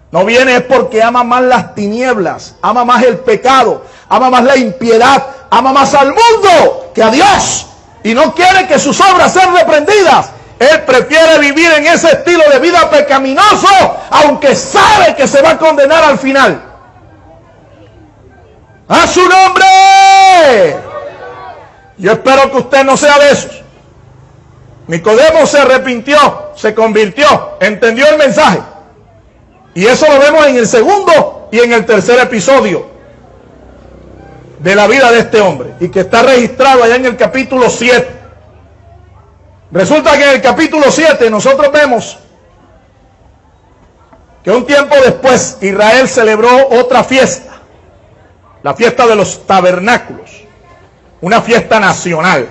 no viene es porque ama más las tinieblas, ama más el pecado, ama más la impiedad, ama más al mundo que a Dios, y no quiere que sus obras sean reprendidas. Él prefiere vivir en ese estilo de vida pecaminoso, aunque sabe que se va a condenar al final. ¡A su nombre! Yo espero que usted no sea de esos. Nicodemo se arrepintió, se convirtió, entendió el mensaje. Y eso lo vemos en el segundo y en el tercer episodio de la vida de este hombre, y que está registrado allá en el capítulo 7. Resulta que en el capítulo 7 nosotros vemos que un tiempo después Israel celebró otra fiesta, la fiesta de los tabernáculos, una fiesta nacional.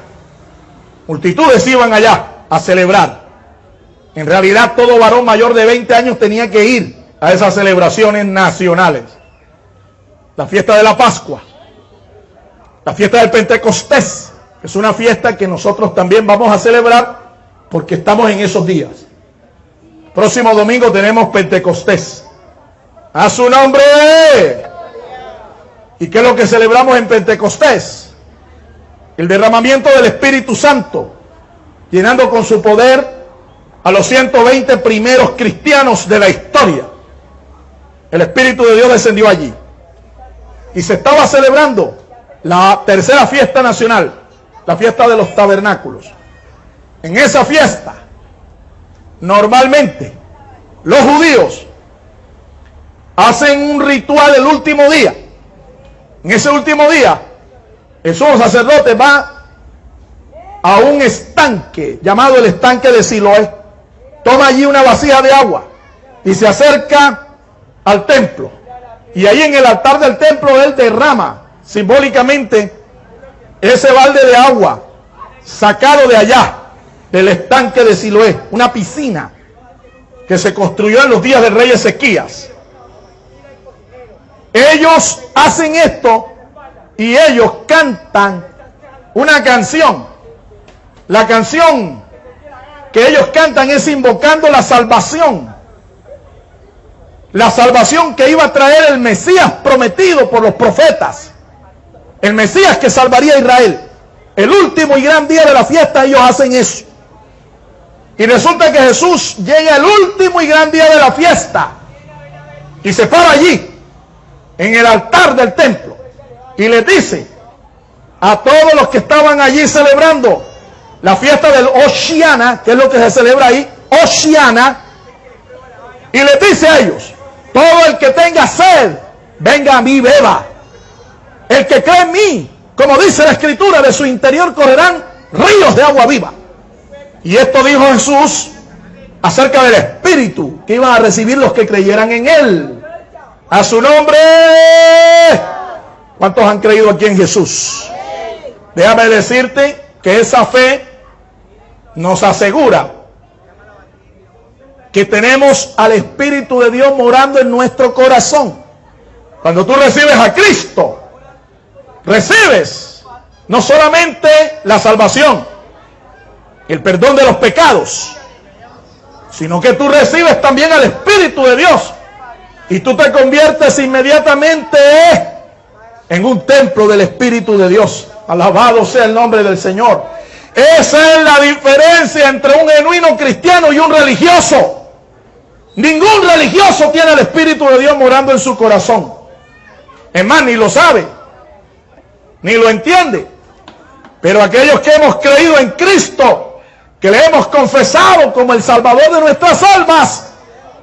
Multitudes iban allá a celebrar. En realidad todo varón mayor de 20 años tenía que ir a esas celebraciones nacionales. La fiesta de la Pascua, la fiesta del Pentecostés, es una fiesta que nosotros también vamos a celebrar porque estamos en esos días. Próximo domingo tenemos Pentecostés. ¡A su nombre! ¿Y qué es lo que celebramos en Pentecostés? El derramamiento del Espíritu Santo, llenando con su poder a los 120 primeros cristianos de la historia. El Espíritu de Dios descendió allí. Y se estaba celebrando la tercera fiesta nacional, la fiesta de los tabernáculos. En esa fiesta, normalmente, los judíos hacen un ritual el último día. En ese último día, el sumo sacerdote va a un estanque llamado el estanque de Siloé. Toma allí una vasija de agua y se acerca al templo. Y ahí en el altar del templo él derrama simbólicamente ese balde de agua sacado de allá, del estanque de Siloé, una piscina que se construyó en los días del rey Ezequías. Ellos hacen esto y ellos cantan una canción. La canción que ellos cantan es invocando la salvación. La salvación que iba a traer el Mesías prometido por los profetas. El Mesías que salvaría a Israel. El último y gran día de la fiesta ellos hacen eso. Y resulta que Jesús llega el último y gran día de la fiesta y se para allí en el altar del templo y les dice a todos los que estaban allí celebrando la fiesta del Oshiana, que es lo que se celebra ahí, Oshiana, y les dice a ellos: todo el que tenga sed, venga a mí, beba. El que cree en mí, como dice la Escritura, de su interior correrán ríos de agua viva. Y esto dijo Jesús acerca del Espíritu que iban a recibir los que creyeran en Él. A su nombre. ¿Cuántos han creído aquí en Jesús? Déjame decirte que esa fe nos asegura que tenemos al Espíritu de Dios morando en nuestro corazón. Cuando tú recibes a Cristo, recibes no solamente la salvación, el perdón de los pecados, sino que tú recibes también al Espíritu de Dios y tú te conviertes inmediatamente en un templo del Espíritu de Dios. Alabado sea el nombre del Señor. Esa es la diferencia entre un genuino cristiano y un religioso. Ningún religioso tiene el Espíritu de Dios morando en su corazón. Es más, ni lo sabe, ni lo entiende. Pero aquellos que hemos creído en Cristo, que le hemos confesado como el Salvador de nuestras almas,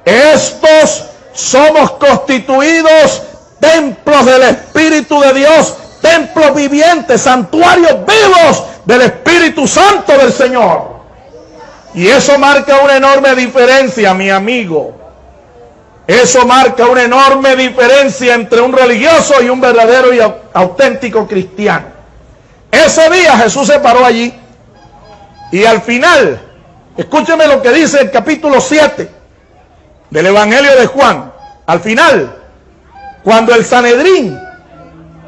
estos somos constituidos templos del Espíritu de Dios, templos vivientes, santuarios vivos del Espíritu Santo del Señor. Y eso marca una enorme diferencia, mi amigo. Eso marca una enorme diferencia entre un religioso y un verdadero y auténtico cristiano. Ese día Jesús se paró allí y al final, escúcheme lo que dice el capítulo 7 del Evangelio de Juan. Al final, cuando el Sanedrín,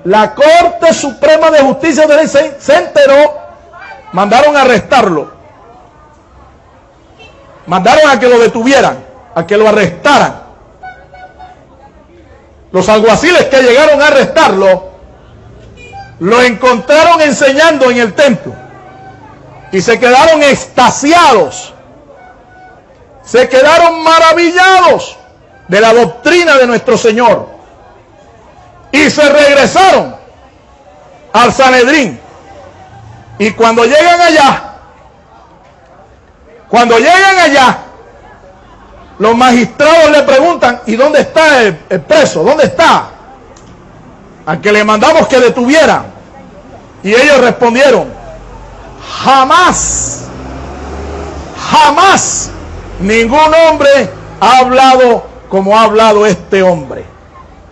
la Corte Suprema de Justicia de ley, se enteró, mandaron a arrestarlo. Mandaron a que lo detuvieran, a que lo arrestaran. Los alguaciles que llegaron a arrestarlo, lo encontraron enseñando en el templo. Y se quedaron extasiados. Se quedaron maravillados de la doctrina de nuestro Señor. Y se regresaron al Sanedrín. Y cuando llegan allá, los magistrados le preguntan: ¿y dónde está el preso? ¿Dónde está? Al que le mandamos que detuviera. Y ellos respondieron: jamás ningún hombre ha hablado como ha hablado este hombre.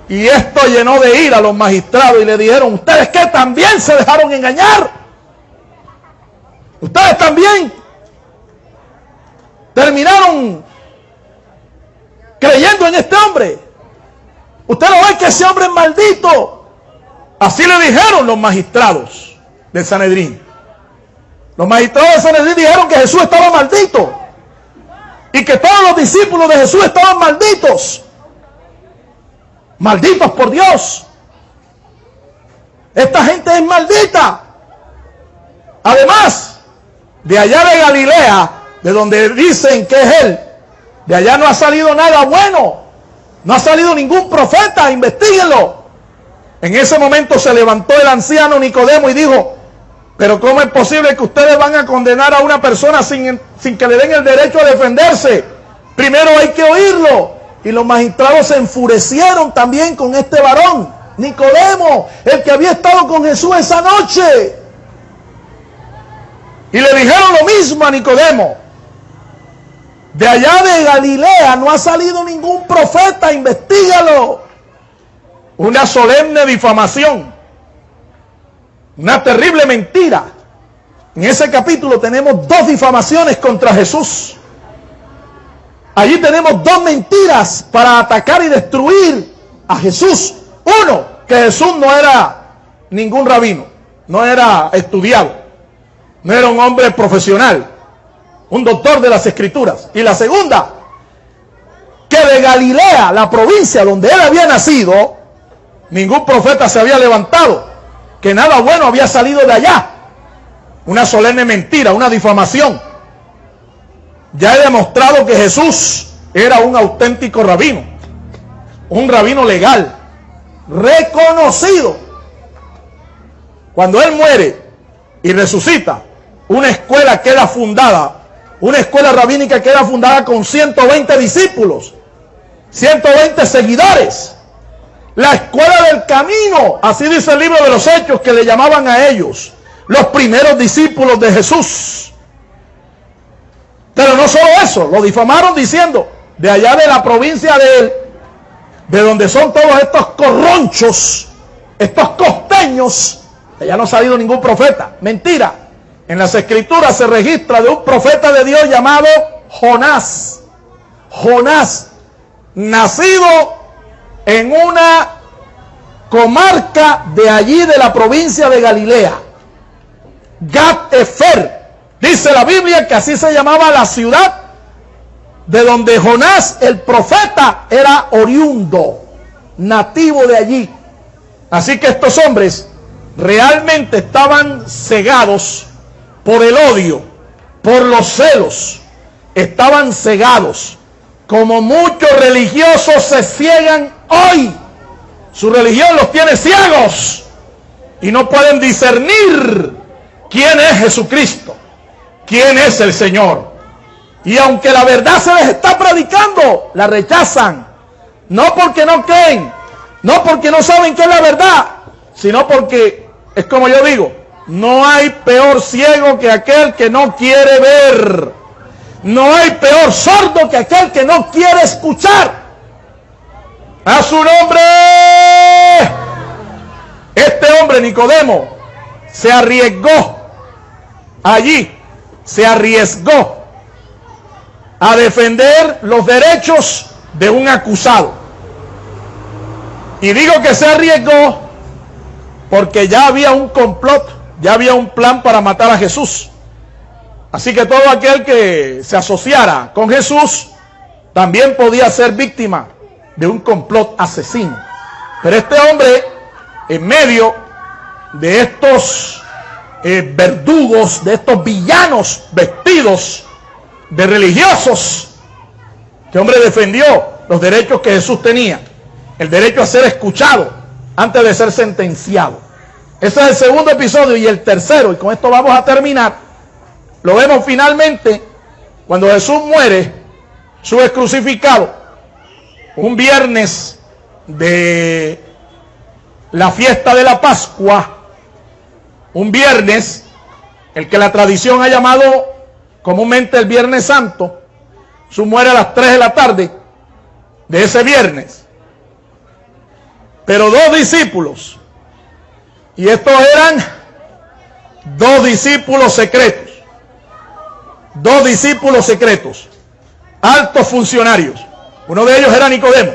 Y esto llenó de ira a los magistrados y le dijeron: ¿ustedes qué? ¿También se dejaron engañar? ¿Ustedes también terminaron creyendo en este hombre? ¿Usted no ve que ese hombre es maldito? Así le dijeron los magistrados del Sanedrín. Los magistrados del Sanedrín dijeron que Jesús estaba maldito y que todos los discípulos de Jesús estaban malditos. Malditos por Dios. Esta gente es maldita. Además, de allá de Galilea, de donde dicen que es Él, de allá no ha salido nada bueno. No ha salido ningún profeta, investíguenlo. En ese momento se levantó el anciano Nicodemo y dijo: pero ¿cómo es posible que ustedes van a condenar a una persona sin que le den el derecho a defenderse? Primero hay que oírlo. Y los magistrados se enfurecieron también con este varón, Nicodemo, el que había estado con Jesús esa noche. Y le dijeron lo mismo a Nicodemo: de allá de Galilea no ha salido ningún profeta, investígalo. Una solemne difamación, una terrible mentira. En ese capítulo tenemos dos difamaciones contra Jesús. Allí tenemos dos mentiras para atacar y destruir a Jesús. Uno, que Jesús no era ningún rabino, no era estudiado, no era un hombre profesional, un doctor de las Escrituras. Y la segunda, que de Galilea, la provincia donde él había nacido, ningún profeta se había levantado, que nada bueno había salido de allá. Una solemne mentira, una difamación. Ya he demostrado que Jesús era un auténtico rabino, un rabino legal, reconocido. Cuando él muere y resucita, una escuela queda fundada, una escuela rabínica queda fundada con 120 discípulos, 120 seguidores. La escuela del camino, así dice el libro de los Hechos, que le llamaban a ellos los primeros discípulos de Jesús. Pero no solo eso, lo difamaron diciendo, de allá de la provincia de él, de donde son todos estos corronchos, estos costeños, de allá no ha salido ningún profeta. Mentira. En las Escrituras se registra de un profeta de Dios llamado Jonás. Jonás, nacido en una comarca de allí de la provincia de Galilea, Gat-Efer. Dice la Biblia que así se llamaba la ciudad de donde Jonás, el profeta, era oriundo, nativo de allí. Así que estos hombres realmente estaban cegados por el odio, por los celos. Estaban cegados, como muchos religiosos se ciegan hoy. Su religión los tiene ciegos y no pueden discernir quién es Jesucristo, quién es el Señor. Y aunque la verdad se les está predicando, la rechazan. No porque no creen, no porque no saben qué es la verdad, sino porque, es como yo digo, no hay peor ciego que aquel que no quiere ver. No hay peor sordo que aquel que no quiere escuchar. A su nombre. Este hombre, Nicodemo, se arriesgó allí, se arriesgó a defender los derechos de un acusado. Y digo que se arriesgó porque ya había un complot, ya había un plan para matar a Jesús. Así que todo aquel que se asociara con Jesús también podía ser víctima de un complot asesino. Pero este hombre, en medio de estos verdugos, de estos villanos vestidos de religiosos, este hombre defendió los derechos que Jesús tenía, el derecho a ser escuchado antes de ser sentenciado. Ese es el segundo episodio. Y el tercero, y con esto vamos a terminar, lo vemos finalmente cuando Jesús muere, sube crucificado, un viernes de la fiesta de la Pascua, un viernes, el que la tradición ha llamado comúnmente el Viernes Santo. Jesús muere a las 3 de la tarde de ese viernes. Pero dos discípulos, y estos eran dos discípulos secretos, altos funcionarios. Uno de ellos era Nicodemo,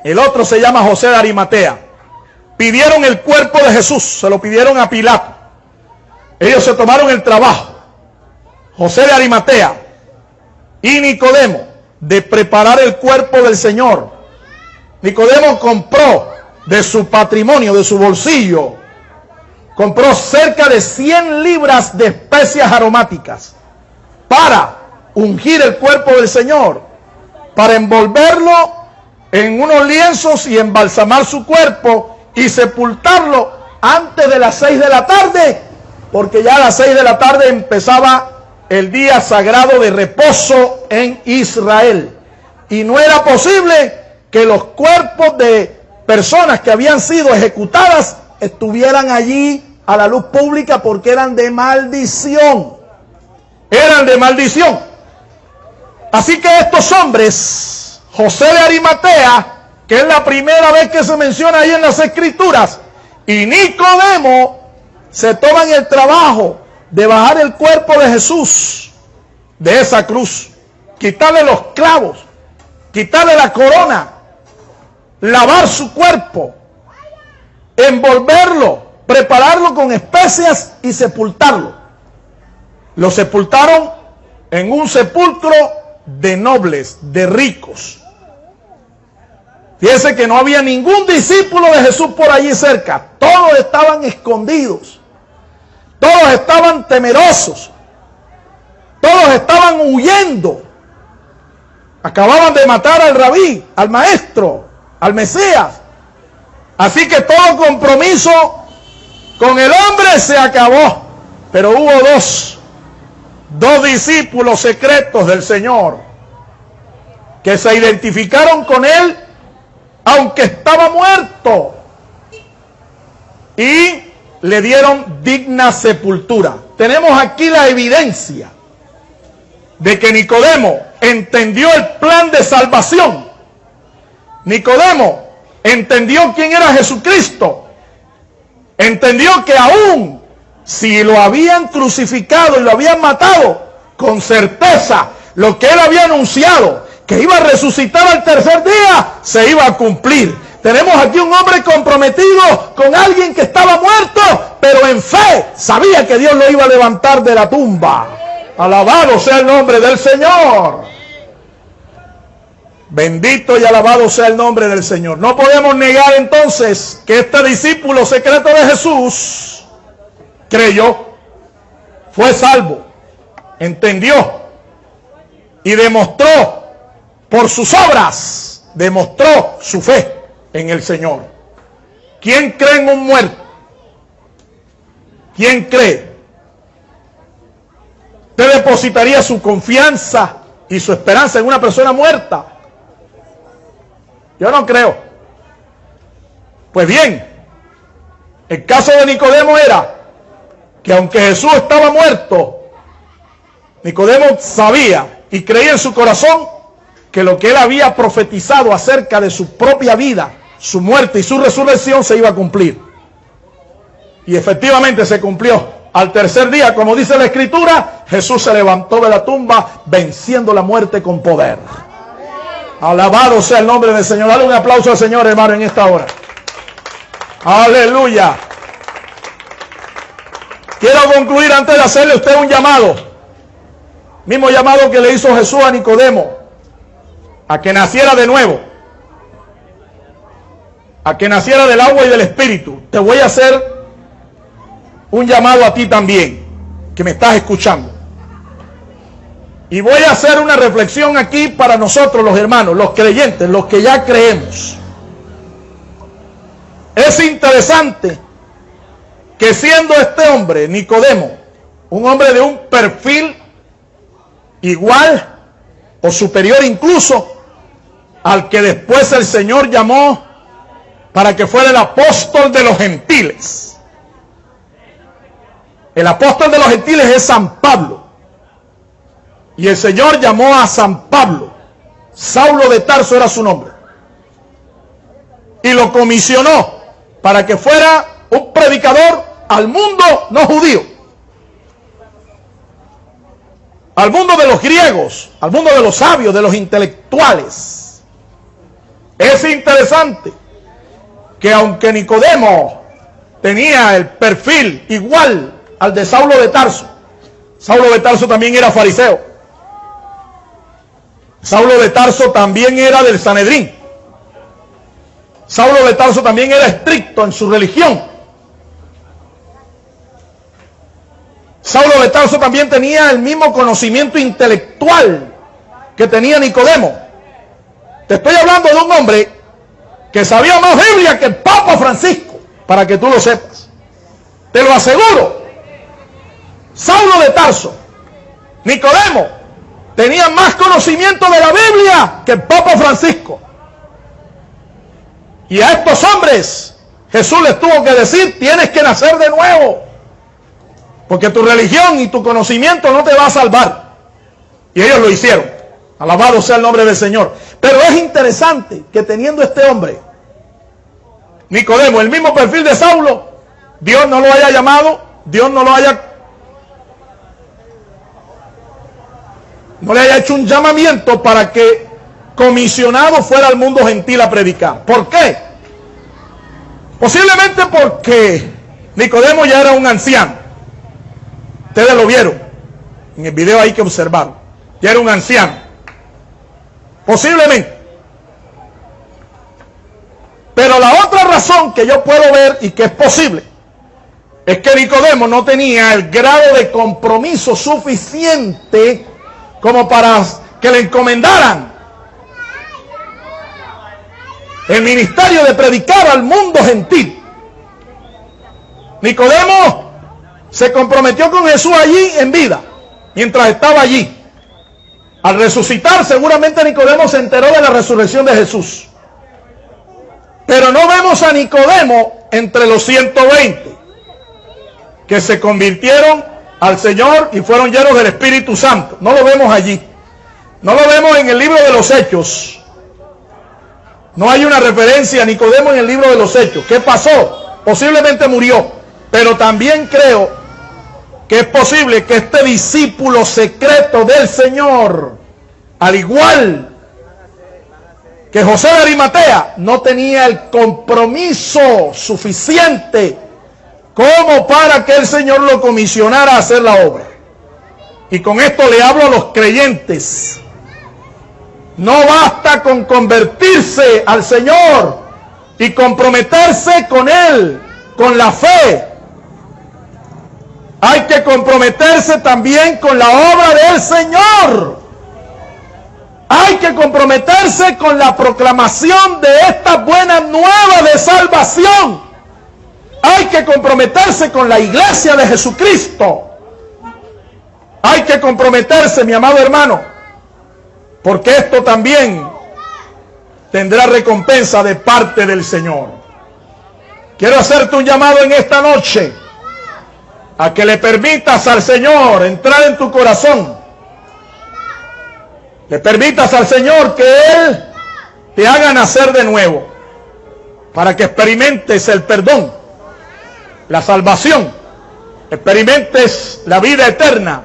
el otro se llama José de Arimatea. Pidieron el cuerpo de Jesús, se lo pidieron a Pilato. Ellos se tomaron el trabajo, José de Arimatea y Nicodemo, de preparar el cuerpo del Señor. Nicodemo compró de su patrimonio, de su bolsillo, compró cerca de 100 libras de especias aromáticas para ungir el cuerpo del Señor, para envolverlo en unos lienzos y embalsamar su cuerpo y sepultarlo antes de las 6 de la tarde, porque ya a las 6 de la tarde empezaba el día sagrado de reposo en Israel. Y no era posible que los cuerpos de personas que habían sido ejecutadas estuvieran allí a la luz pública, porque eran de maldición. Eran de maldición. Así que estos hombres, José de Arimatea, que es la primera vez que se menciona ahí en las Escrituras, y Nicodemo, se toman el trabajo de bajar el cuerpo de Jesús de esa cruz. quitarle los clavos, quitarle la corona, lavar su cuerpo, envolverlo, prepararlo con especias y sepultarlo. Lo sepultaron en un sepulcro de nobles, de ricos. Fíjense que no había ningún discípulo de Jesús por allí cerca. Todos estaban escondidos. Todos estaban temerosos. Todos estaban huyendo. Acababan de matar al rabí, al maestro, al Mesías. Así que todo compromiso con el hombre se acabó. Pero hubo dos discípulos secretos del Señor que se identificaron con él aunque estaba muerto y le dieron digna sepultura. Tenemos aquí la evidencia de que Nicodemo entendió el plan de salvación. Nicodemo entendió quién era Jesucristo. Entendió que aún si lo habían crucificado y lo habían matado, con certeza lo que él había anunciado, que iba a resucitar al tercer día, se iba a cumplir. Tenemos aquí un hombre comprometido con alguien que estaba muerto, pero en fe sabía que Dios lo iba a levantar de la tumba. Alabado sea el nombre del Señor. Bendito y alabado sea el nombre del Señor. No podemos negar entonces que este discípulo secreto de Jesús creyó, fue salvo, entendió y demostró por sus obras, demostró su fe en el Señor. ¿Quién cree en un muerto? ¿Quién cree? ¿Usted depositaría su confianza y su esperanza en una persona muerta? Yo no creo. Pues bien, el caso de Nicodemo era que aunque Jesús estaba muerto, Nicodemo sabía y creía en su corazón que lo que él había profetizado acerca de su propia vida, su muerte y su resurrección se iba a cumplir. Y efectivamente se cumplió. Al tercer día, como dice la Escritura, Jesús se levantó de la tumba venciendo la muerte con poder. Alabado sea el nombre del Señor. Dale un aplauso al Señor, hermano, en esta hora. Aleluya. Quiero concluir antes de hacerle a usted un llamado. Mismo llamado que le hizo Jesús a Nicodemo. A que naciera de nuevo. A que naciera del agua y del Espíritu. Te voy a hacer un llamado a ti también, que me estás escuchando. Y voy a hacer una reflexión aquí para nosotros los hermanos, los creyentes, los que ya creemos. Es interesante que siendo este hombre, Nicodemo, un hombre de un perfil igual o superior incluso al que después el Señor llamó para que fuera el apóstol de los gentiles. El apóstol de los gentiles es San Pablo. Y el Señor llamó a San Pablo. Saulo de Tarso era su nombre. Y lo comisionó para que fuera un predicador al mundo no judío. Al mundo de los griegos, al mundo de los sabios, de los intelectuales. Es interesante que aunque Nicodemo tenía el perfil igual al de Saulo de Tarso, Saulo de Tarso también era fariseo. Saulo de Tarso también era del Sanedrín. Saulo de Tarso también era estricto en su religión. Saulo de Tarso también tenía el mismo conocimiento intelectual que tenía Nicodemo. Te estoy hablando de un hombre que sabía más Biblia que el Papa Francisco, para que tú lo sepas. Te lo aseguro. Saulo de Tarso, Nicodemo, tenía más conocimiento de la Biblia que el Papa Francisco. Y a estos hombres Jesús les tuvo que decir: tienes que nacer de nuevo, porque tu religión y tu conocimiento no te va a salvar. Y ellos lo hicieron. Alabado sea el nombre del Señor. Pero es interesante que teniendo este hombre, Nicodemo, el mismo perfil de Saulo, Dios no lo haya llamado, Dios no lo haya no le haya hecho un llamamiento para que comisionado fuera al mundo gentil a predicar. ¿Por qué? Posiblemente porque Nicodemo ya era un anciano. Ustedes lo vieron en el video ahí que observaron. Ya era un anciano. Posiblemente. Pero la otra razón que yo puedo ver y que es posible es que Nicodemo no tenía el grado de compromiso suficiente como para que le encomendaran el ministerio de predicar al mundo gentil. Nicodemo se comprometió con Jesús allí en vida, mientras estaba allí. Al resucitar, seguramente Nicodemo se enteró de la resurrección de Jesús. Pero no vemos a Nicodemo entre los 120 que se convirtieron al Señor y fueron llenos del Espíritu Santo. No lo vemos allí. No lo vemos en el libro de los Hechos. No hay una referencia a Nicodemo en el libro de los Hechos. ¿Qué pasó? Posiblemente murió. Pero también creo que es posible que este discípulo secreto del Señor, al igual que José de Arimatea, no tenía el compromiso suficiente como para que el Señor lo comisionara a hacer la obra. Y con esto le hablo a los creyentes. No basta con convertirse al Señor y comprometerse con Él, con la fe. Hay que comprometerse también con la obra del Señor. Hay que comprometerse con la proclamación de esta buena nueva de salvación. Hay que comprometerse con la iglesia de Jesucristo. Hay que comprometerse, mi amado hermano, porque esto también tendrá recompensa de parte del Señor. Quiero hacerte un llamado en esta noche a que le permitas al Señor entrar en tu corazón. Le permitas al Señor que Él te haga nacer de nuevo, para que experimentes el perdón, la salvación, experimentes la vida eterna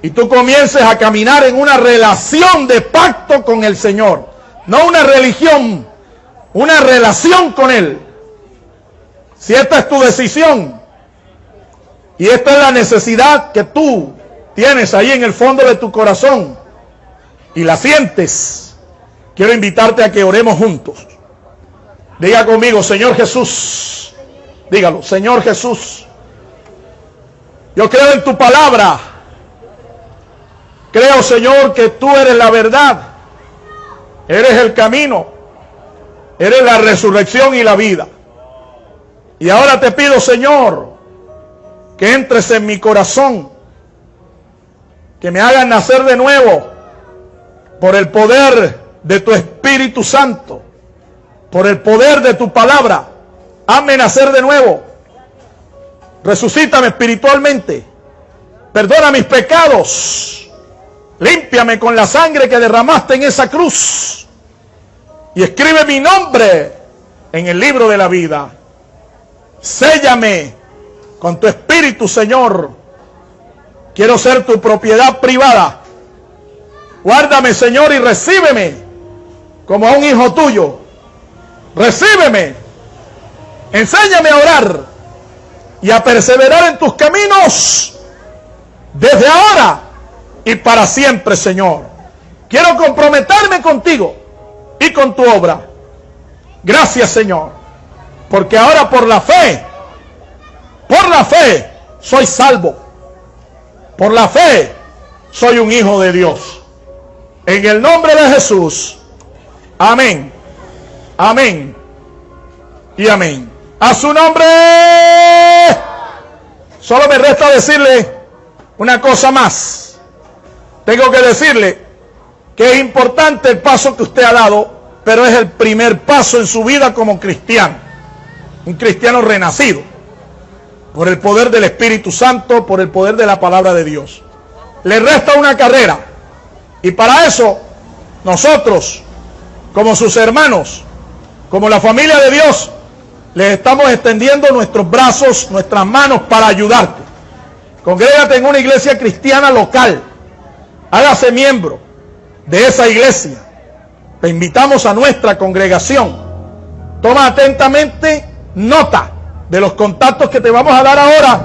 y tú comiences a caminar en una relación de pacto con el Señor. No una religión, una relación con Él. Si esta es tu decisión y esta es la necesidad que tú tienes ahí en el fondo de tu corazón y la sientes, quiero invitarte a que oremos juntos. Diga conmigo: Señor Jesús. Dígalo: Señor Jesús, yo creo en tu palabra. Creo, Señor, que tú eres la verdad, eres el camino, eres la resurrección y la vida. Y ahora te pido, Señor, que entres en mi corazón, que me hagas nacer de nuevo por el poder de tu Espíritu Santo, por el poder de tu palabra. Hazme nacer de nuevo. Resucítame espiritualmente. Perdona mis pecados. Límpiame con la sangre que derramaste en esa cruz. Y escribe mi nombre en el libro de la vida. Séllame con tu Espíritu, Señor. Quiero ser tu propiedad privada. Guárdame, Señor, y recíbeme como a un hijo tuyo. Recíbeme. Enséñame a orar y a perseverar en tus caminos desde ahora y para siempre, Señor. Quiero comprometerme contigo y con tu obra. Gracias, Señor, porque ahora por la fe soy salvo. Por la fe soy un hijo de Dios. En el nombre de Jesús. Amén. Amén. Y amén. A su nombre. Solo me resta decirle una cosa más. Tengo que decirle que es importante el paso que usted ha dado, pero es el primer paso en su vida como cristiano. Un cristiano renacido por el poder del Espíritu Santo, por el poder de la palabra de Dios. Le resta una carrera, y para eso nosotros, como sus hermanos, como la familia de Dios, les estamos extendiendo nuestros brazos, nuestras manos para ayudarte. Congrégate en una iglesia cristiana local. hágase miembro de esa iglesia. Te invitamos a nuestra congregación. Toma atentamente nota de los contactos que te vamos a dar ahora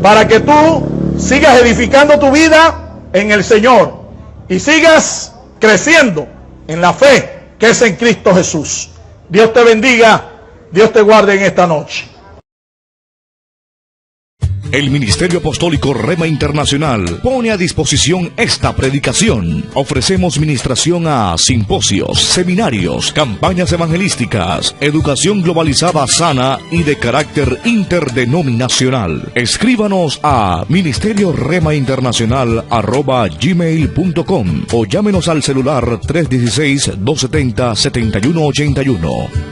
para que tú sigas edificando tu vida en el Señor y sigas creciendo en la fe que es en Cristo Jesús. Dios te bendiga, Dios te guarde en esta noche. El Ministerio Apostólico Rema Internacional pone a disposición esta predicación. Ofrecemos ministración a simposios, seminarios, campañas evangelísticas, educación globalizada sana y de carácter interdenominacional. Escríbanos a ministerioremainternacional@gmail.com o llámenos al celular 316-270-7181.